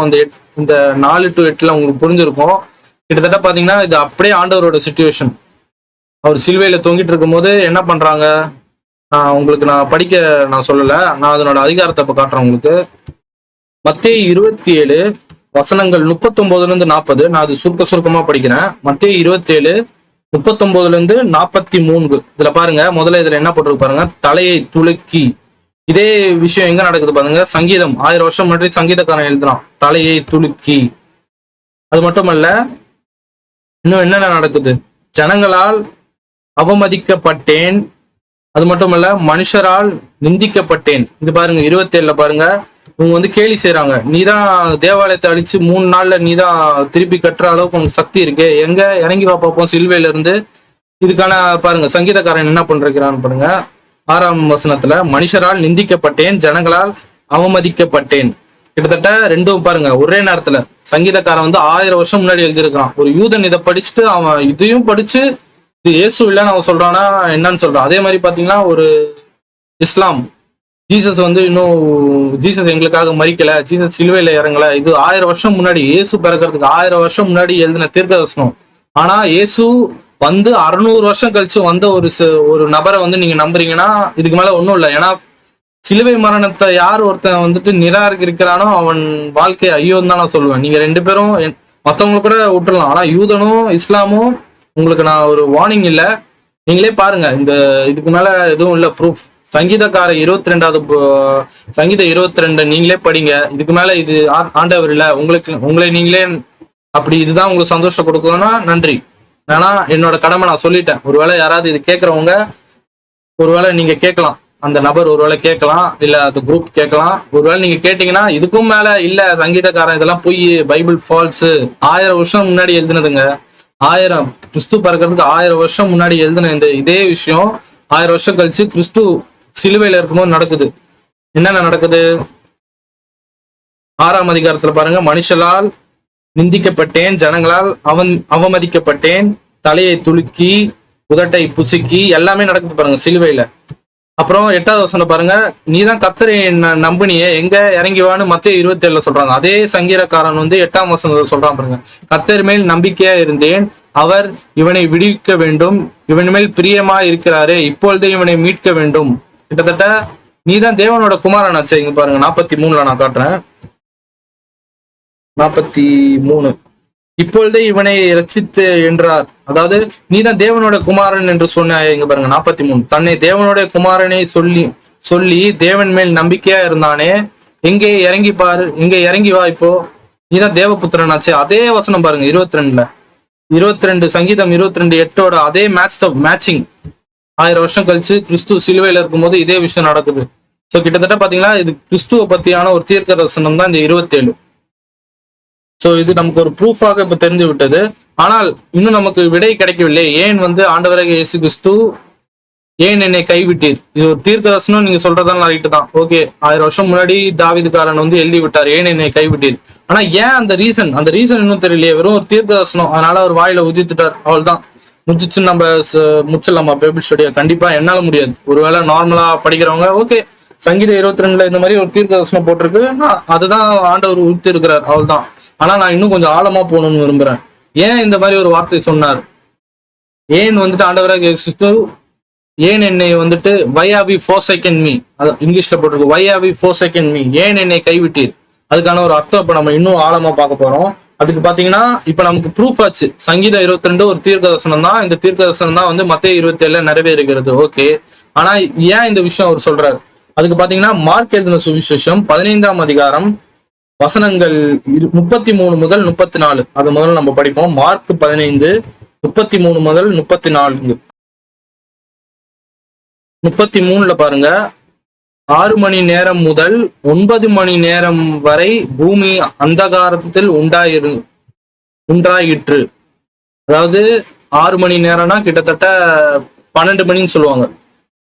இந்த 4 to 8 உங்களுக்கு புரிஞ்சிருக்கும். கிட்டத்தட்ட பாத்தீங்கன்னா இது அப்படியே ஆண்டவரோட சிச்சுவேஷன். அவர் சிலுவையில தொங்கிட்டு இருக்கும் போது என்ன பண்றாங்க, நான் படிக்க நான் சொல்லல, நான் அதனோட அதிகாரத்தை இப்ப காட்டுறேன் உங்களுக்கு. மத்தேயு 27 வசனங்கள் 39ல இருந்து 40. நான் அது சுருக்கமா படிக்கிறேன். மத்தேயு 27 39ல இருந்து 43. இதுல பாருங்க, முதல்ல இதுல என்ன போட்டிருக்கு பாருங்க, தலையை துலுக்கி. இதே விஷயம் எங்க நடக்குது பாருங்க, சங்கீதம் 1000 வருஷம் முன்னாடி சங்கீதக்காரன் எழுதுறான், தலையை துலுக்கி. அது மட்டுமல்ல, இன்னும் என்னென்ன நடக்குது, ஜனங்களால் அவமதிக்கப்பட்டேன், அது மட்டுமல்ல மனுஷரால் நிந்திக்கப்பட்டேன். இது பாருங்க 27ல பாருங்க, இவங்க வந்து கேலி செய்யறாங்க, நீதான் தேவாலயத்தை அழிச்சு 3 நாள்ல நீதான் திருப்பி கட்டுற அளவுக்கு உனக்கு சக்தி இருக்கு, எங்க இறங்கி வா பார்ப்போம் சிலுவையில இருந்து. இதுக்கான பாருங்க சங்கீதக்காரன் என்ன பண்றான்னு பாருங்க. 6ஆம் வசனத்துல, மனுஷரால் நிந்திக்கப்பட்டேன், ஜனங்களால் அவமதிக்கப்பட்டேன். கிட்டத்தட்ட ரெண்டும் பாருங்க ஒரே நேரத்துல. சங்கீதக்காரன் வந்து 1000 வருஷம் முன்னாடி எழுதியிருக்கான். ஒரு யூதன் இதை படிச்சுட்டு அவன் இதையும் படிச்சு இது இயேசு இல்லைன்னு அவன் சொல்றானா என்னன்னு சொல்றான். அதே மாதிரி பாத்தீங்கன்னா ஒரு இஸ்லாம், ஜீசஸ் வந்து இன்னும் ஜீசஸ் எங்களுக்காக மறிக்கல, ஜீசஸ் சிலுவையில இறங்கல, இது 1000 வருஷம் முன்னாடி இயேசு பிறக்கிறதுக்கு 1000 வருஷம் முன்னாடி எழுதின தீர்க்கதரிசனம். ஆனா இயேசு வந்து 600 வருஷம் கழிச்சு வந்த ஒரு நபரை வந்து நீங்க நம்புறீங்கன்னா இதுக்கு மேல ஒண்ணும் இல்லை. ஏன்னா சிலுவை மரணத்தை யார் ஒருத்தன் வந்துட்டு நிராகரிக்கிறானோ அவன் வாழ்க்கை ஐயோன்னு தான் நான் சொல்லுவேன். நீங்க 2 பேரும் மத்தவங்களுக்கு கூட விட்டுறலாம், ஆனா யூதனும் இஸ்லாமும் உங்களுக்கு நான் ஒரு வார்னிங் இல்ல, நீங்களே பாருங்க. இதுக்கு மேல எதுவும் இல்ல ப்ரூஃப். சங்கீதக்காரர் 22வது சங்கீதம் 22 நீங்களே படிங்க. இதுக்கு மேல இது ஆண்டவர் இல்ல, உங்களை நீங்களே அப்படி இதுதான் உங்களுக்கு சந்தோஷம் கொடுக்குதுன்னா நன்றி. ஆனா என்னோட கடமை நான் சொல்லிட்டேன். ஒருவேளை யாராவது இது கேட்கறவங்க, ஒருவேளை நீங்க கேட்கலாம், அந்த நபர் ஒருவேளை கேட்கலாம், இல்ல அந்த குரூப் கேட்கலாம். ஒருவேளை நீங்க கேட்டீங்கன்னா இதுக்கும் மேல இல்ல சங்கீதக்காரன் இதெல்லாம் போய் பைபிள் ஃபால்ஸ், 1000 வருஷம் முன்னாடி எழுதினதுங்க. 1000 கிறிஸ்து பிறக்கிறதுக்கு 1000 வருஷம் முன்னாடி எழுதின இதே விஷயம் 1000 வருஷம் கழிச்சு கிறிஸ்து சிலுவையில இருக்கும்போது நடக்குது. என்னென்ன நடக்குது? 6ஆம் அதிகாரத்துல பாருங்க, மனுஷலால் நிந்திக்கப்பட்டேன், ஜனங்களால் அவமதிக்கப்பட்டேன், தலையை துலுக்கி உதட்டை புசுக்கி, எல்லாமே நடக்குது பாருங்க சிலுவையில. அப்புறம் 8வது வசனம் பாருங்க, நீதான் கர்த்தரை நம்பினியே, எங்க இறங்கி வான்னு மத்தேயு 27 சொல்றாங்க. அதே சங்கீதக்காரன் 8ஆம் வசனத்துல சொல்றான் பாருங்க, கர்த்தர் மேல் நம்பிக்கையா இருந்தேன், அவர் இவனை விடுவிக்க வேண்டும், இவன் மேல் பிரியமா இருக்கிறாரே, இப்பொழுதே இவனை மீட்க வேண்டும். கிட்டத்தட்ட நீதான் தேவனோட குமாரன் ஆச்சு. இங்க பாருங்க 43 நான் காட்டுறேன். 43, இப்பொழுதே இவனை ரட்சித்து என்றார். அதாவது நீதான் தேவனோட குமாரன் என்று சொன்ன. இங்க பாருங்க 43, தன்னை தேவனுடைய குமாரனை சொல்லி தேவன் மேல் நம்பிக்கையா இருந்தானே, எங்கே இறங்கி பாரு, இங்க இறங்கி வா, இப்போ நீதான் தேவபுத்திரன் ஆச்சு. அதே வசனம் பாருங்க 22 சங்கீதம் 22:8 அதே மேட்சிங். 1000 வருஷம் கழிச்சு கிறிஸ்து சிலுவையில இருக்கும்போது இதே விஷயம் நடக்குது. சோ கிட்டத்தட்ட பாத்தீங்கன்னா இது கிறிஸ்துவ பத்தியான ஒரு தீர்க்க தரிசனம் தான் இந்த 27. சோ இது நமக்கு ஒரு ப்ரூஃபாக இப்ப தெரிஞ்சு விட்டது. ஆனால் இன்னும் நமக்கு விடை கிடைக்கவில்லை. ஏன் ஆண்டவராக இயேசு கிறிஸ்து ஏன் என்னை கைவிட்டீர்? இது ஒரு தீர்க்க தரிசனம், நீங்க சொல்றதெல்லாம் ரைட்டு தான். ஓகே, 1000 வருஷம் முன்னாடி தாவீதுக்காரன் எழுதி விட்டார், ஏன் என்னை கைவிட்டீர். ஆனா ஏன் அந்த ரீசன் இன்னும் தெரியலையே. வெறும் ஒரு தீர்க்க தரிசனம், அதனால அவர் வாயில உதித்துட்டார், அவள் தான் முடிச்சுன்னு நம்ம முச்சிடலாமா பைபிள் ஸ்டடியா? கண்டிப்பா என்னால முடியாது. ஒருவேளை நார்மலா படிக்கிறவங்க ஓகே, சங்கீத 22 இந்த மாதிரி ஒரு தீர்க்க தரிசனம் போட்டிருக்கு, அதுதான் ஆண்டவர் உதித்து இருக்கிறார், அவள் தான். ஆனா நான் இன்னும் கொஞ்சம் ஆழமா போகணும்னு விரும்புறேன். ஏன் இந்த மாதிரி ஒரு வார்த்தை சொன்னார்? ஏன் ஆண்டவராக கிறிஸ்து ஏன் என்னை why have you forsaken me, இங்கிலீஷ்ல போட்டிருக்கு, why have you forsaken me, ஏன் என்னை கைவிட்டீர்? அதுக்கான ஒரு அர்த்தம் இப்ப நம்ம இன்னும் ஆழமா பார்க்க போறோம். அதுக்கு பாத்தீங்கன்னா இப்ப நமக்கு ப்ரூஃப் ஆச்சு. சங்கீதம் 22 ஒரு தீர்க்க தரிசனம் தான். இந்த தீர்க்க தரிசனம் தான் மத்தேயு 27 நிறைவேறுகிறது. ஓகே, ஆனா ஏன் இந்த விஷயம் அவர் சொல்றாரு? அதுக்கு பாத்தீங்கன்னா மார்க் எழுதின சுவிசேஷம் 15ஆம் அதிகாரம் வசனங்கள் 33 முதல் 34 அது முதல்ல நம்ம படிப்போம். மார்க் 15 33 முதல் 34. 33ல பாருங்க, 6 மணி நேரம் முதல் 9 மணி நேரம் வரை பூமி அந்தகாரத்தில் உண்டாயிற்று. அதாவது 6 மணி நேரம்னா கிட்டத்தட்ட 12 மணின்னு சொல்லுவாங்க.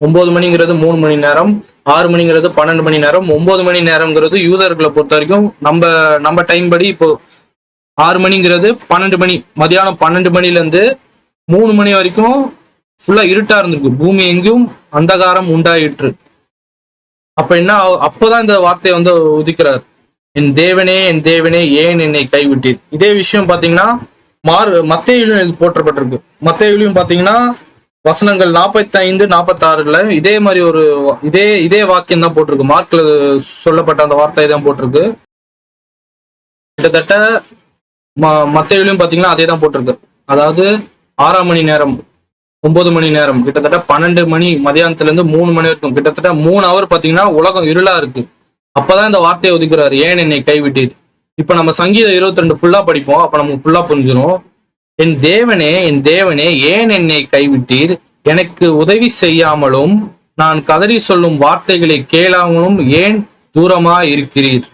9 மணிங்கிறது 3 மணி நேரம், 6 மணிங்கிறது 12 மணி நேரம், 9 மணி நேரம்ங்கிறது யூதர்களை பொறுத்த வரைக்கும் நம்ம டைம் படி இப்போ 6 மணிங்கிறது 12 மணி, மதியானம் 12 மணில இருந்து 3 மணி வரைக்கும் ஃபுல்லா இருட்டா இருந்திருக்கு. பூமி எங்கேயும் அந்தகாரம் உண்டாயிற்று. அப்ப என்ன, அப்பதான் இந்த வார்த்தையை உதிக்கிறார், என் தேவனே என் தேவனே ஏன் என்னை கைவிட்டீர். இதே விஷயம் பாத்தீங்கன்னா மத்தேயுலயும் இது போற்றப்பட்டிருக்கு. மத்தேயுலயும் பாத்தீங்கன்னா வசனங்கள் 45 46 இதே மாதிரி ஒரு இதே வாக்கியம் தான் போட்டிருக்கு. மார்க்ல சொல்லப்பட்ட அந்த வார்த்தை தான் போட்டிருக்கு. கிட்டத்தட்ட மத்தேயுலயும் பாத்தீங்கன்னா அதே தான் போட்டிருக்கு. அதாவது 6ஆம் மணி நேரம் 9 மணி நேரம், கிட்டத்தட்ட 12 மணி மதியானத்துல இருந்து 3 மணி வரைக்கும், கிட்டத்தட்ட 3 ஹவர் பாத்தீங்கன்னா உலகம் இருளா இருக்கு. அப்பதான் இந்த வார்த்தையை ஒதுக்குறாரு, ஏன் என்னை கைவிட்டீர். இப்ப நம்ம சங்கீதம் 22 ஃபுல்லா படிப்போம், அப்ப நமக்கு ஃபுல்லா புரிஞ்சிடும். என் தேவனே ஏன் என்னை கைவிட்டீர், எனக்கு உதவி செய்யாமலும் நான் கதறி சொல்லும் வார்த்தைகளை கேளாமலும் ஏன் தூரமா இருக்கிறீர்.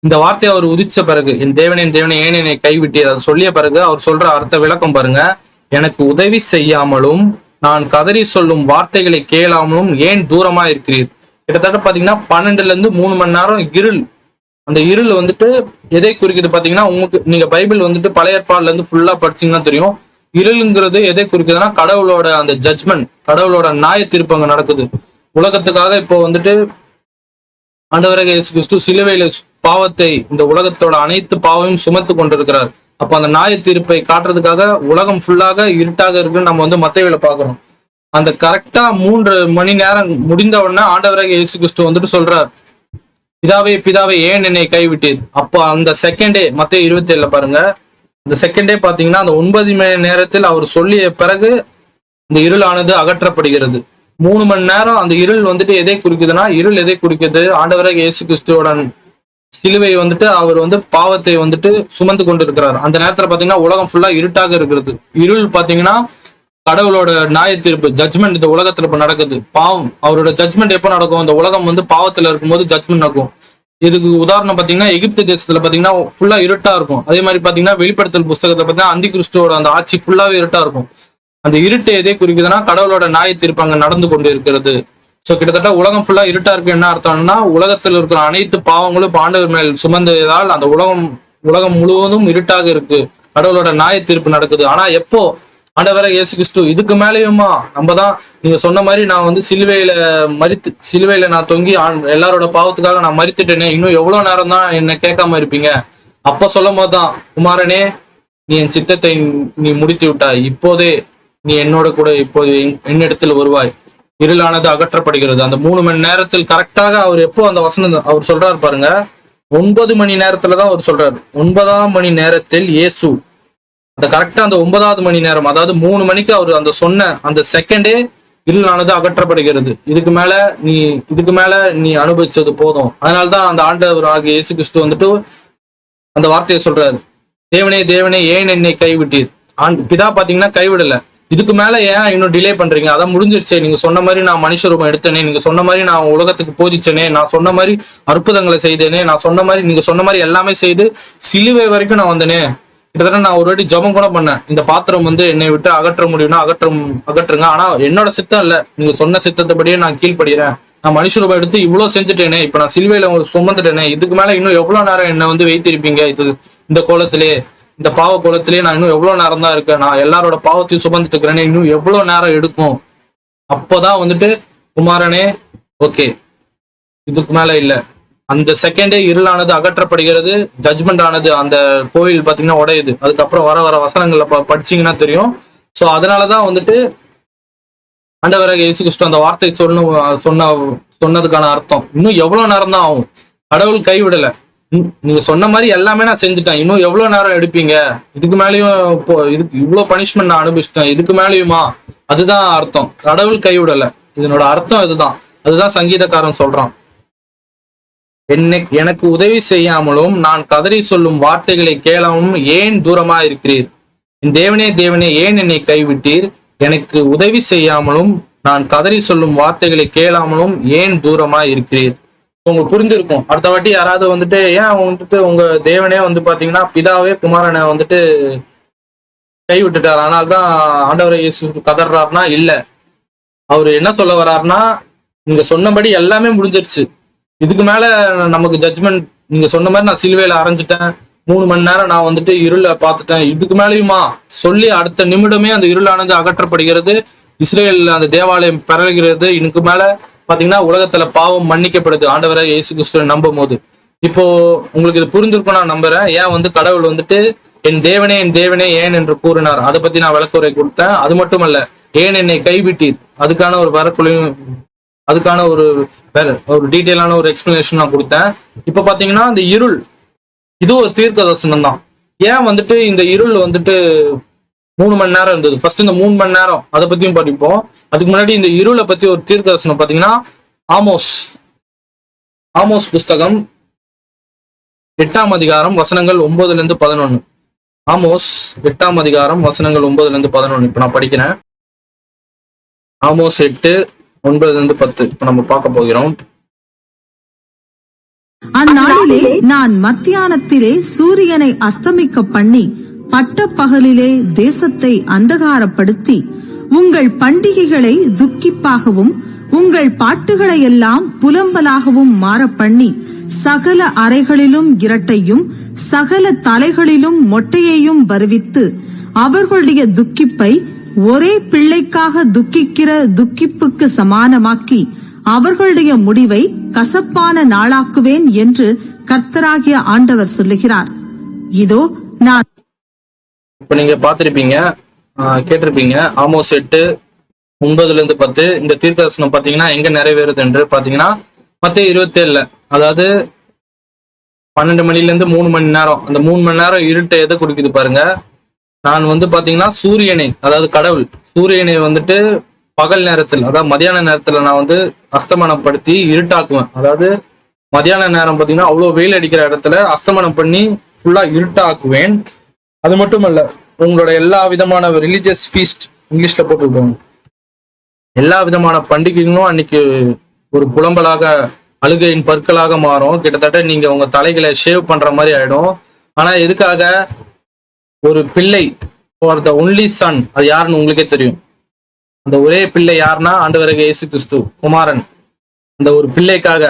இந்த வார்த்தையை அவர் உதிச்ச பிறகு, என் தேவனே ஏன் என்னை கைவிட்டீர், அது சொல்லிய பிறகு அவர் சொல்ற அர்த்த விளக்கம் பாருங்க, எனக்கு உதவி செய்யாமலும் நான் கதறி சொல்லும் வார்த்தைகளை கேளாமலும் ஏன் தூரமா இருக்கிறீர். கிட்டத்தட்ட பாத்தீங்கன்னா 12ல இருந்து 3 மணி நேரம் இருள். அந்த இருள் எதை குறிக்குது பாத்தீங்கன்னா, உங்களுக்கு நீங்க பைபிள் பழைய ஏற்பாடுல இருந்து ஃபுல்லா படிச்சீங்கன்னா தெரியும். இருளுங்கிறது எதை குறிக்குதுன்னா, கடவுளோட அந்த ஜட்ஜ்மெண்ட், கடவுளோட நியாய தீர்ப்பு அங்க நடக்குது உலகத்துக்காக. இப்போ ஆண்டவராக இயேசு கிறிஸ்து சிலுவையில பாவத்தை, இந்த உலகத்தோட அனைத்து பாவமும் சுமத்து கொண்டிருக்கிறார். அப்ப அந்த நியாய தீர்ப்பை காட்டுறதுக்காக உலகம் ஃபுல்லாக இருட்டாக இருக்குன்னு நம்ம மத்தேயுல பாக்குறோம். அந்த கரெக்டா 3 மணி நேரம் முடிந்த உடனே ஆண்டவராக இயேசு கிறிஸ்து சொல்றார், பிதாவே ஏன் என்னை கைவிட்டீர். அப்போ அந்த செகண்டே மத்தேயு 27 பாருங்க, அந்த செகண்டே பாத்தீங்கன்னா அந்த 9 மணி நேரத்தில் அவர் சொல்லிய பிறகு இந்த இருளானது அகற்றப்படுகிறது. 3 மணி நேரம் அந்த இருள் எதை குறிக்குதுன்னா, இருள் எதை குறிக்குது, ஆண்டவராக இயேசு கிறிஸ்துவோட சிலுவை அவர் பாவத்தை சுமந்து கொண்டு இருக்கிறார். அந்த நேரத்துல பாத்தீங்கன்னா உலகம் ஃபுல்லா இருட்டாக இருக்கிறது. இருள் பாத்தீங்கன்னா கடவுளோட நியாய தீர்ப்பு, ஜட்ஜ்மெண்ட் இந்த உலகத்துல இப்ப நடக்குது. பாவம், அவரோட ஜட்ஜ்மெண்ட் எப்ப நடக்கும், இந்த உலகம் பாவத்துல இருக்கும்போது ஜட்ஜ்மெண்ட் நடக்கும். இதுக்கு உதாரணம் பாத்தீங்கன்னா எகிப்து தேசத்துல பாத்தீங்கன்னா ஃபுல்லா இருட்டா இருக்கும். அதே மாதிரி பாத்தீங்கன்னா வெளிப்படுத்தல் புஸ்தகத்துல பாத்தீங்கன்னா அந்தி கிறிஸ்துவோட அந்த ஆட்சி ஃபுல்லாவே இருட்டா இருக்கும். அந்த இருட்டு எதை குறிக்குதுன்னா கடவுளோட நியாய தீர்ப்பு அங்க நடந்து கொண்டு இருக்கிறது. சோ கிட்டத்தட்ட உலகம் ஃபுல்லா இருட்டா இருக்கு. என்ன அர்த்தம்னா உலகத்தில் இருக்கிற அனைத்து பாவங்களும் இப்ப ஆண்டவர் மேல் சுமந்ததால் அந்த உலகம் முழுவதும் இருட்டாக இருக்கு. கடவுளோட நியாய தீர்ப்பு நடக்குது. ஆனா எப்போ ஆண்டவரை இயேசு கிறிஸ்து இதுக்கு மேலேயுமா நம்ம தான் நீங்க சொன்ன மாதிரி நான் வந்து சிலுவையில நான் தொங்கி எல்லாரோட பாவத்துக்காக நான் மரித்துட்டேனே, இன்னும் எவ்வளவு நேரம் தான் என்ன கேட்காம இருப்பீங்க? அப்ப சொல்லும் போதுதான், குமாரனே நீ என் சித்தத்தை நீ முடித்து விட்டாய், இப்போதே நீ என்னோட கூட இப்போது என்னிடத்தில் வருவாய், இருளானது அகற்றப்படுகிறது. அந்த 3 மணி நேரத்தில் கரெக்டாக அவர் எப்போ அந்த வசனம் அவர் சொல்றாரு பாருங்க, 9 மணி நேரத்துலதான் அவர் சொல்றாரு. 9ஆம் மணி நேரத்தில் இயேசு அந்த கரெக்டா அந்த 9வது மணி நேரம், அதாவது 3 மணிக்கு அவர் அந்த சொன்ன அந்த செகண்டே இருளானது அகற்றப்படுகிறது. இதுக்கு மேல நீ அனுபவிச்சது போதும். அதனால்தான் அந்த ஆண்டவர் ஆகிய இயேசு கிறிஸ்து வந்துட்டு அந்த வார்த்தையை சொல்றாரு, தேவனே தேவனே ஏன் என்னை கைவிட்டீர். பிதா பாத்தீங்கன்னா கைவிடல. இதுக்கு மேல ஏன் இன்னும் டிலே பண்றீங்க? அதான் முடிஞ்சிருச்சே. நீங்க சொன்ன மாதிரி நான் மனுஷ ரூபம் எடுத்தேனே, நீங்க சொன்ன மாதிரி நான் உலகத்துக்கு போதிச்சேனே, நான் சொன்ன மாதிரி அற்புதங்களை செய்தேனே, நீங்க சொன்ன மாதிரி எல்லாமே செய்து சிலுவை வரைக்கும் நான் வந்தேனே. கிட்டத்தட்ட நான் ஒரு வாட்டி ஜபம் கூட பண்ணேன், இந்த பாத்திரம் வந்து என்னை விட்டு அகற்ற முடியும்னா அகற்றுங்க, ஆனா என்னோட சித்தம் இல்ல, நீங்க சொன்ன சித்தத்தைப்படியே நான் கீழ்படுகிறேன். நான் மனுஷ ரூபாய் எடுத்து இவ்வளவு செஞ்சுட்டேனே, இப்ப நான் சிலுவையில சுமந்துட்டேனே, இதுக்கு மேல இன்னும் எவ்வளவு நேரம் என்னை வந்து வைத்திருப்பீங்க? இந்த கோலத்திலே, இந்த பாவ கோலத்திலே நான் இன்னும் எவ்வளவு நேரம் தான் இருக்கேன்? நான் எல்லாரோட பாவத்தையும் சுமந்துட்டு இருக்கிறேனே, இன்னும் எவ்வளவு நேரம் எடுக்கும்? அப்போதான் வந்துட்டு குமாரனே ஓகே, இதுக்கு மேல இல்ல. அந்த செகண்டே இருளானது அகற்றப்படுகிறது, ஜட்ஜ்மெண்ட் ஆனது அந்த கோயில் பாத்தீங்கன்னா உடையுது. அதுக்கப்புறம் வர வசனங்கள்ல படிச்சீங்கன்னா தெரியும். சோ அதனாலதான் வந்துட்டு ஆண்டவராக இயேசு கிறிஸ்து அந்த வார்த்தை சொன்னதுக்கான அர்த்தம், இன்னும் எவ்வளவு நேரம் தான் ஆகும்? கடவுள் கைவிடல. நீங்க சொன்ன மாதிரி எல்லாமே நான் செஞ்சுட்டேன், இன்னும் எவ்வளவு நேரம் எடுப்பீங்க? இதுக்கு மேலேயும் இதுக்கு இவ்வளவு பனிஷ்மெண்ட் நான் அனுபவிச்சிட்டேன், இதுக்கு மேலேயுமா? அதுதான் அர்த்தம். கடவுள் கைவிடல, இதனோட அர்த்தம் இதுதான். அதுதான் சங்கீதக்காரன் சொல்றான், எனக்கு உதவி செய்யாமலும் நான் கதறி சொல்லும் வார்த்தைகளை கேளாமலும் ஏன் தூரமா இருக்கிறீர்? என் தேவனே தேவனே ஏன் என்னை கைவிட்டீர்? எனக்கு உதவி செய்யாமலும் நான் கதறி சொல்லும் வார்த்தைகளை கேளாமலும் ஏன் தூரமா இருக்கிறீர்? உங்களுக்கு புரிஞ்சிருக்கும். அடுத்த வாட்டி யாராவது வந்துட்டு ஏன் வந்துட்டு உங்க தேவனே வந்து பாத்தீங்கன்னா பிதாவே குமாரனை வந்துட்டு கை விட்டுட்டார், அதனால்தான் ஆண்டவரை இயேசு கதறாருன்னா இல்ல. அவரு என்ன சொல்ல வர்றாருன்னா, நீங்க சொன்னபடி எல்லாமே முடிஞ்சிருச்சு, இதுக்கு மேல நமக்கு ஜட்ஜ்மெண்ட். நீங்க சொன்ன மாதிரி நான் சிலுவையில அரைஞ்சிட்டேன், 3 மணி நேரம் நான் வந்துட்டு இருளை பார்த்துட்டேன், இதுக்கு மேலேயுமா? சொல்லி அடுத்த நிமிடமே அந்த இருளானது அகற்றப்படுகிறது, இஸ்ரேல் அந்த தேவாலயம் பரவுகிறது. இதுக்கு மேல பாத்தீங்கன்னா உலகத்துல பாவம் மன்னிக்கப்படுது ஆண்டவரை இயேசு கிறிஸ்துவை நம்பும் போது. இப்போ உங்களுக்கு இது புரிஞ்சிருக்கும் நான் நம்புறேன். ஏன் வந்து கடவுள் வந்துட்டு என் தேவனே ஏன் என்று கூறினார், அதை பத்தி நான் விளக்குறை கொடுத்தேன். அது மட்டுமல்ல, ஏன் என்னை கைவிட்டீர், அதுக்கான ஒரு டீட்டெயிலான ஒரு எக்ஸ்பிளனேஷன் நான் கொடுத்தேன். இப்ப பாத்தீங்கன்னா இந்த இருள், இது ஒரு தீர்க்க தரிசனம் தான். ஏன் வந்துட்டு இந்த இருள் வந்துட்டு 3 மணி நேரம் இருந்தது? ஃபர்ஸ்ட் இந்த 3 மணி நேரம் அதை பத்தியும் படிப்போம். அதுக்கு முன்னாடி இந்த இருளை பத்தி ஒரு தீர்க்க தரிசனம் பாத்தீங்கன்னா ஆமோஸ் புஸ்தகம் 8ஆம் அதிகாரம் வசனங்கள் 9-11. ஆமோஸ் 8ஆம் அதிகாரம் வசனங்கள் 9-11 இப்ப நான் படிக்கிறேன். ஆமோஸ் 8:9-10 இப்ப நம்ம பார்க்க போகிறோம். அந்நாளிலே நான் மத்தியானத்திலே சூரியனை அஸ்தமிக்க பண்ணி பட்ட பகலிலே தேசத்தை அந்தகாரப்படுத்தி உங்கள் பண்டிகைகளை துக்கிப்பாகவும் உங்கள் பாட்டுகளை எல்லாம் புலம்பலாகவும் மாற பண்ணி சகல அறைகளிலும் இரட்டையும் சகல தலைகளிலும் மொட்டையையும் வருவித்து அவர்களுடைய துக்கிப்பை ஒரே பிள்ளைக்காக துக்கிக்கிற துக்கிப்புக்கு சமானமாக்கி அவர்களுடைய முடிவை கசப்பான நாளாக்குவேன் என்று கர்த்தராகிய ஆண்டவர் சொல்லுகிறார். இதோ நான் இப்ப நீங்க பாத்திருப்பீங்க, கேட்டிருப்பீங்க, ஆமோஸ் 8:9-10 இந்த தீர்க்கதரிசனம் பாத்தீங்கன்னா எங்க நிறைவேறுது என்று பாத்தீங்கன்னா மத்தேயு 27, அதாவது 12 மணில 3 மணி நேரம், அந்த 3 மணி நேரம் இருட்டை எதை குடிக்குது பாருங்க. நான் வந்து பாத்தீங்கன்னா சூரியனை, அதாவது கடவுள் சூரியனை வந்துட்டு பகல் நேரத்தில், அதாவது மதியான நேரத்துல நான் வந்து அஸ்தமனப்படுத்தி இருட்டாக்குவேன். அதாவது மதியான நேரம் பாத்தீங்கன்னா அவ்வளவு வெயில் அடிக்கிற இடத்துல அஸ்தமனம் பண்ணி ஃபுல்லா இருட்டாக்குவேன். அது மட்டுமல்ல, உங்களோட எல்லா விதமான ரிலீஜியஸ் ஃபீஸ்ட் இங்கிலீஷ்ல போட்டுருக்கோங்க, எல்லா விதமான பண்டிகைகளும் அன்னைக்கு ஒரு புலம்பலாக அழுகையின் பற்களாக மாறும். கிட்டத்தட்ட நீங்க உங்க தலைகளை ஷேவ் பண்ற மாதிரி ஆயிடும். ஆனா எதுக்காக? ஒரு பிள்ளை, ஃபார் த ஒன்லி சன், அது யாருன்னு உங்களுக்கே தெரியும். அந்த ஒரே பிள்ளை யாருன்னா ஆண்டவராகிய இயேசு கிறிஸ்து குமாரன். அந்த ஒரு பிள்ளைக்காக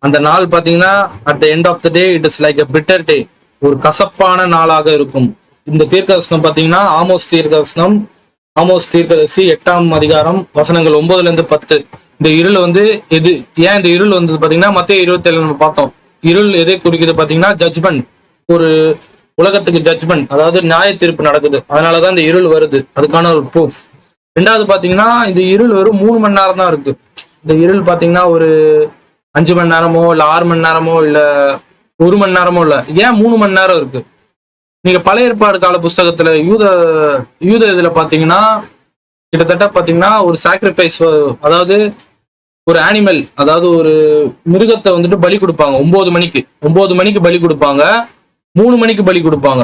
அந்த நாள் பாத்தீங்கன்னா at the end of the day it is like a bitter day, ஒரு கசப்பான நாளாக இருக்கும். இந்த தீர்க்கதரிசனம் பாத்தீங்கன்னா ஆமோஸ் தீர்க்கதரிசனம், ஆமோஸ் தீர்க்கதரிசி 8ஆம் அதிகாரம் வசனங்கள் 9-10. இந்த இருள் வந்து எது, ஏன் இந்த இருள் வந்து பாத்தீங்கன்னா மத்தேயு 27 நம்ம பார்த்தோம். இருள் எதை குறிக்குது பாத்தீங்கன்னா ஜட்ஜ்மெண்ட், ஒரு உலகத்துக்கு ஜட்ஜ்மெண்ட், அதாவது நியாய தீர்ப்பு நடக்குது. அதனாலதான் இந்த இருள் வருது, அதுக்கான ஒரு ப்ரூஃப். ரெண்டாவது பாத்தீங்கன்னா இந்த இருள் வெறும் 3 மணி நேரம் தான் இருக்கு. இந்த இருள் பாத்தீங்கன்னா ஒரு 5 மணி நேரமோ இல்ல 6 மணி நேரமோ இல்ல 1 மணி நேரமோ இல்ல, ஏன் 3 மணி நேரம் இருக்கு? நீங்க பழைய ஏற்பாடு கால புஸ்தகத்துல யூத இதுல பாத்தீங்கன்னா கிட்டத்தட்ட பாத்தீங்கன்னா ஒரு சாக்ரிஃபைஸ், அதாவது ஒரு அனிமல், அதாவது ஒரு மிருகத்தை வந்துட்டு பலி கொடுப்பாங்க. 9 மணிக்கு பலி கொடுப்பாங்க, 3 மணிக்கு பலி கொடுப்பாங்க.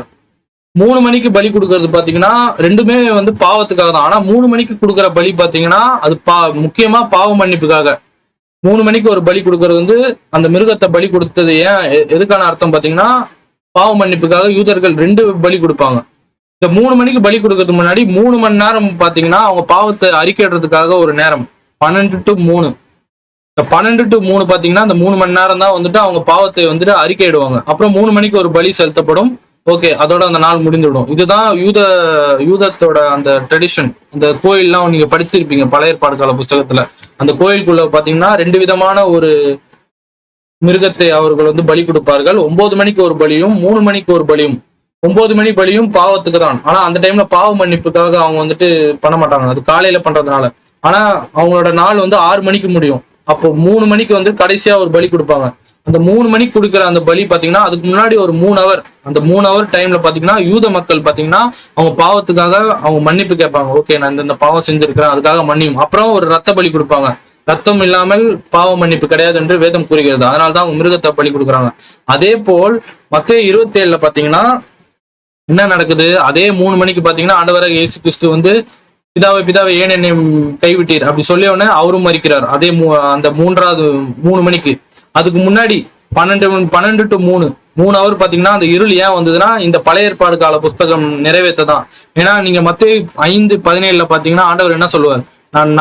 3 மணிக்கு பலி கொடுக்கறது பாத்தீங்கன்னா ரெண்டுமே வந்து பாவத்துக்காக தான். ஆனா 3 மணிக்கு கொடுக்குற பலி பாத்தீங்கன்னா அது முக்கியமா பாவ மன்னிப்புக்காக. 3 மணிக்கு ஒரு பலி கொடுக்கறது வந்து அந்த மிருகத்தை பலி கொடுத்தது ஏன், எதுக்கான அர்த்தம் பாத்தீங்கன்னா பாவ மன்னிப்புக்காக யூதர்கள் 2 பலி கொடுப்பாங்க. இந்த 3 மணிக்கு பலி கொடுக்கறதுக்கு முன்னாடி 3 மணி நேரம் பாத்தீங்கன்னா அவங்க பாவத்தை அறிக்கையிடுறதுக்காக ஒரு நேரம் 12 to 3. இந்த 12 to 3 பாத்தீங்கன்னா இந்த 3 மணி நேரம் தான் வந்துட்டு அவங்க பாவத்தை வந்துட்டு அறிக்கையிடுவாங்க. அப்புறம் 3 மணிக்கு ஒரு பலி செலுத்தப்படும். ஓகே, அதோட அந்த நாள் முடிந்துவிடும். இதுதான் யூதத்தோட அந்த ட்ரெடிஷன். அந்த கோயில்லாம் நீங்க படிச்சிருப்பீங்க பழைய ஏற்பாடு கால புஸ்தகத்துல. அந்த கோயிலுக்குள்ள பாத்தீங்கன்னா 2 விதமான ஒரு மிருகத்தை அவர்கள் வந்து பலி கொடுப்பார்கள். 9 மணிக்கு ஒரு பலியும் 3 மணிக்கு ஒரு பலியும். 9 மணி பலியும் பாவத்துக்கு தான். ஆனா அந்த டைம்ல பாவ மன்னிப்புக்காக அவங்க வந்துட்டு பண்ண மாட்டாங்க, அது காலையில பண்றதுனால. ஆனா அவங்களோட நாள் வந்து 6 மணிக்கு முடியும். அப்போ 3 மணிக்கு வந்து கடைசியா ஒரு பலி கொடுப்பாங்க. அந்த 3 மணிக்கு கொடுக்குற அந்த பலி பாத்தீங்கன்னா அதுக்கு முன்னாடி ஒரு 3 ஹவர், அந்த 3 ஹவர் டைம்ல பாத்தீங்கன்னா யூத மக்கள் பாத்தீங்கன்னா அவங்க பாவத்துக்காக அவங்க மன்னிப்பு கேட்பாங்க. ஓகே, நான் இந்த பாவம் செஞ்சிருக்கிறேன், அதுக்காக மன்னியும். அப்புறம் ஒரு ரத்த பலி கொடுப்பாங்க. ரத்தம் இல்லாமல் பாவ மன்னிப்பு கிடையாது என்று வேதம் கூறுகிறது. அதனாலதான் அவங்க மிருகத்தை பலி கொடுக்குறாங்க. அதே போல் மத்தேயு 27 பாத்தீங்கன்னா என்ன நடக்குது, அதே 3 மணிக்கு பாத்தீங்கன்னா ஆண்டவராகிய இயேசு கிறிஸ்து வந்து பிதாவை ஏன் என்னை கைவிட்டீர் அப்படி சொல்லிய உடனே அவரும் மரிக்கிறார். அதே அந்த 3 மணிக்கு. அதுக்கு முன்னாடி 12 to 3 ஹவர் பாத்தீங்கன்னா அந்த இருள் ஏன் வந்ததுன்னா இந்த பழைய ஏற்பாடு கால புஸ்தகம் நிறைவேற்றதான். ஏன்னா நீங்க மத்தேயு 5:17 பாத்தீங்கன்னா ஆண்டவர் என்ன சொல்லுவார், நான்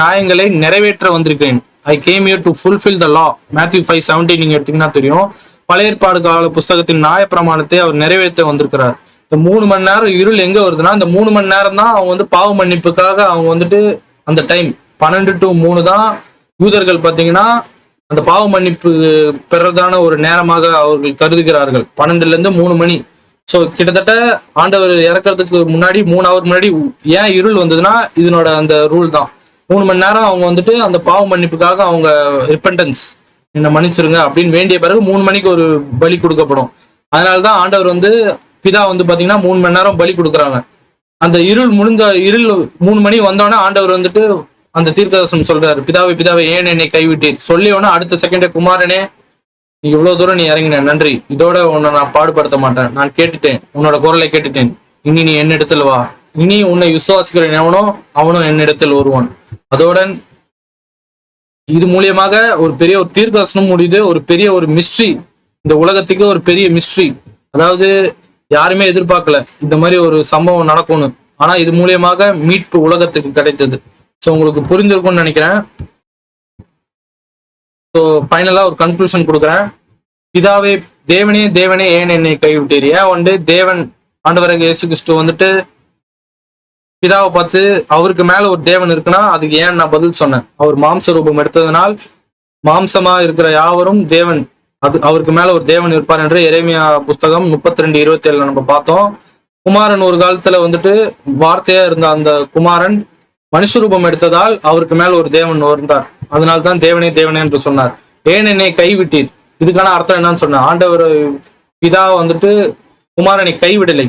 நியாயங்களை நிறைவேற்ற வந்திருக்கேன். I came here to fulfil the law. Matthew 5:17 நீங்க எடுத்தீங்கன்னா தெரியும். பழைய ஏற்பாடு கால புஸ்தகத்தின் நியாய பிரமாணத்தை அவர் நிறைவேற்ற வந்திருக்கிறார். இந்த 3 மணி நேரம் இருள் எங்க வருதுன்னா இந்த 3 மணி நேரம் தான் அவங்க வந்து பாவ மன்னிப்புக்காக அவங்க வந்துட்டு அந்த டைம் 12 to 3 தான் யூதர்கள் பாத்தீங்கன்னா அந்த பாவ மன்னிப்பு பெறதான ஒரு நேரமாக அவர்கள் கருதுகிறார்கள். 12 to 3 மணி. சோ கிட்டத்தட்ட ஆண்டவர் இறக்கிறதுக்கு முன்னாடி 3 ஹவர் முன்னாடி ஏன் இருள் வந்ததுன்னா இதனோட அந்த ரூல் தான். 3 மணி நேரம் அவங்க வந்துட்டு அந்த பாவ மன்னிப்புக்காக அவங்க ரிப்பெண்டன்ஸ், என்ன மன்னிச்சிருங்க அப்படின்னு வேண்டிய பிறகு 3 மணிக்கு ஒரு பலி கொடுக்கப்படும். அதனாலதான் ஆண்டவர் வந்து பிதா வந்து பாத்தீங்கன்னா 3 மணி நேரம் பலி கொடுக்குறாங்க. அந்த இருள் 3 மணி வந்தோடனே ஆண்டவர் வந்துட்டு அந்த தீர்க்கதரிசனம் சொல்றாரு, பிதாவை ஏன் என்னை கைவிட்டீர் சொல்லியோன்னா அடுத்த செகண்டே குமாரனே நீ இவ்வளவு தூரம் நீ இறங்கின, நன்றி, இதோட உன்னை நான் பாடுபடுத்த மாட்டேன், நான் கேட்டுட்டேன், உன்னோட குரலை கேட்டுட்டேன், இனி நீ என்னிடத்தில் வா, இனி உன்னை விசுவாசிக்கிறேன் எவனோ அவனும் என்னிடத்தில் வருவான். அதோட இது மூலியமாக ஒரு பெரிய ஒரு தீர்க்கதரிசனம் முடியுது. ஒரு பெரிய ஒரு மிஸ்ட்ரி, இந்த உலகத்துக்கு ஒரு பெரிய மிஸ்ட்ரி. அதாவது யாருமே எதிர்பார்க்கல இந்த மாதிரி ஒரு சம்பவம் நடக்கும்னு. ஆனா இது மூலியமாக மீட்பு உலகத்துக்கு கிடைத்தது. ஸோ உங்களுக்கு புரிஞ்சிருக்கும்னு நினைக்கிறேன். ஸோ ஃபைனலா ஒரு கன்க்ளூஷன் கொடுக்குறேன். தேவனே ஏன் என்னை கைவிட்டீர்? ஏன் வந்து தேவன் ஆண்டவராகிய இயேசு கிறிஸ்து வந்துட்டு பிதாவை பார்த்து அவருக்கு மேல ஒரு தேவன் இருக்குன்னா அதுக்கு ஏன் நான் பதில் சொன்னேன். அவர் மாம்ச ரூபம் எடுத்ததுனால் மாம்சமா இருக்கிற யாவரும் தேவன், அது அவருக்கு மேல ஒரு தேவன் இருப்பார் என்று எரேமியா புஸ்தகம் 32:27 நம்ம பார்த்தோம். குமாரன் ஒரு காலத்துல வந்துட்டு வார்த்தையா இருந்த அந்த குமாரன் மனுஷ ரூபம் எடுத்ததால் அவருக்கு மேல ஒரு தேவன் இருந்தார். அதனால்தான் தேவனே என்று சொன்னார். ஏன் என்னை கைவிட்டீர், இதுக்கான அர்த்தம் என்னன்னு சொன்ன ஆண்டவர் பிதா வந்துட்டு குமாரனை கைவிடலை.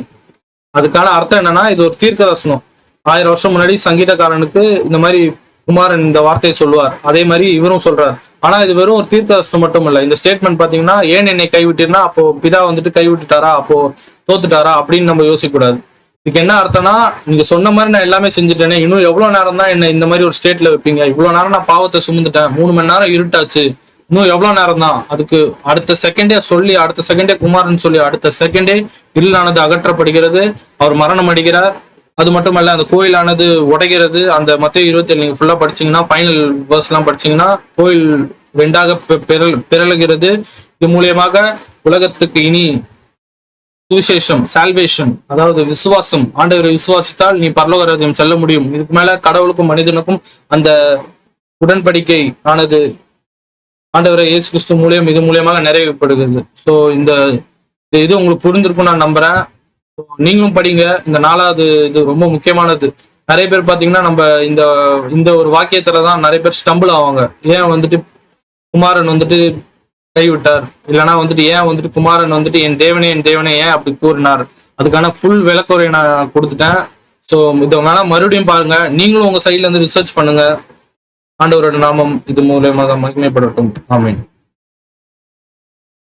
அதுக்கான அர்த்தம் என்னன்னா இது ஒரு தீர்க்கதரிசனம். 1000 வருஷம் முன்னாடி சங்கீதக்காரனுக்கு இந்த மாதிரி குமாரன் இந்த வார்த்தையை சொல்லுவார். அதே மாதிரி இவரும் சொல்றார். ஆனா இது வெறும் ஒரு தீர்க்கதரிசனம் மட்டும் இல்ல. இந்த ஸ்டேட்மெண்ட் பாத்தீங்கன்னா ஏன் என்னை கைவிட்டீர்னா அப்போ பிதா வந்துட்டு கைவிட்டுட்டாரா, அப்போ தோத்துட்டாரா அப்படின்னு நம்ம யோசிக்க கூடாது. இதுக்கு என்ன அர்த்தம்னா நீங்க சொன்ன மாதிரி நான் எல்லாமே செஞ்சுட்டேனே, இன்னும் எவ்வளவு நேரம் தான் என்ன இந்த மாதிரி ஒரு ஸ்டேட்ல வைப்பீங்க? இவ்வளவு நேரம் நான் பாவத்தை சுமந்துட்டேன், 3 மணி நேரம் இருட்டாச்சு, இன்னும் எவ்வளவு நேரம் தான்? அதுக்கு அடுத்த செகண்டே குமாரன் சொல்லி அடுத்த செகண்டே இருளானது அகற்றப்படுகிறது. அவர் மரணம் அடைகிறார். அது மட்டுமல்ல அந்த கோயிலானது உடைகிறது, அந்த மத்தேயு 27 நீங்க ஃபுல்லா படிச்சீங்கன்னா, ஃபைனல் வேர்ஸ் எல்லாம் படிச்சீங்கன்னா, கோயில் ரெண்டாக பிறழுகிறது. இது மூலியமாக உலகத்துக்கு இனி சுவிசேஷம், சால்வேஷன், அதாவது விசுவாசம், ஆண்டவரை விசுவாசித்தால் நீ பரலோக ராஜ்யம் செல்ல முடியும். இதுக்கு மேல கடவுளுக்கும் மனிதனுக்கும் அந்த உடன்படிக்கை ஆனது ஆண்டவரை இயேசு கிறிஸ்து மூலியம் இது மூலியமாக நிறைவேற்றப்படுகிறது. ஸோ இந்த இது உங்களுக்கு புரிஞ்சிருக்கும் நான் நம்புறேன். நீங்களும் படிங்க. இந்த 4வது இது ரொம்ப முக்கியமானது. நிறைய பேர் பாத்தீங்கன்னா நம்ம இந்த இந்த ஒரு வாக்கியத்துலதான் நிறைய பேர் ஸ்டம்பிள் ஆவாங்க. ஏன் வந்துட்டு குமாரன் வந்துட்டு கைவிட்டார், இல்லைன்னா வந்துட்டு ஏன் வந்துட்டு குமாரன் வந்துட்டு என் தேவனே ஏன் அப்படி கூறினார், அதுக்கான ஃபுல் விளக்குறை நான் கொடுத்துட்டேன். ஸோ இதை வேணா மறுபடியும் பாருங்க. நீங்களும் உங்க சைட்ல இருந்து ரிசர்ச் பண்ணுங்க. ஆண்டவரோட நாமம் இது மூலமாக மகிமைப்படட்டும். ஆமென்.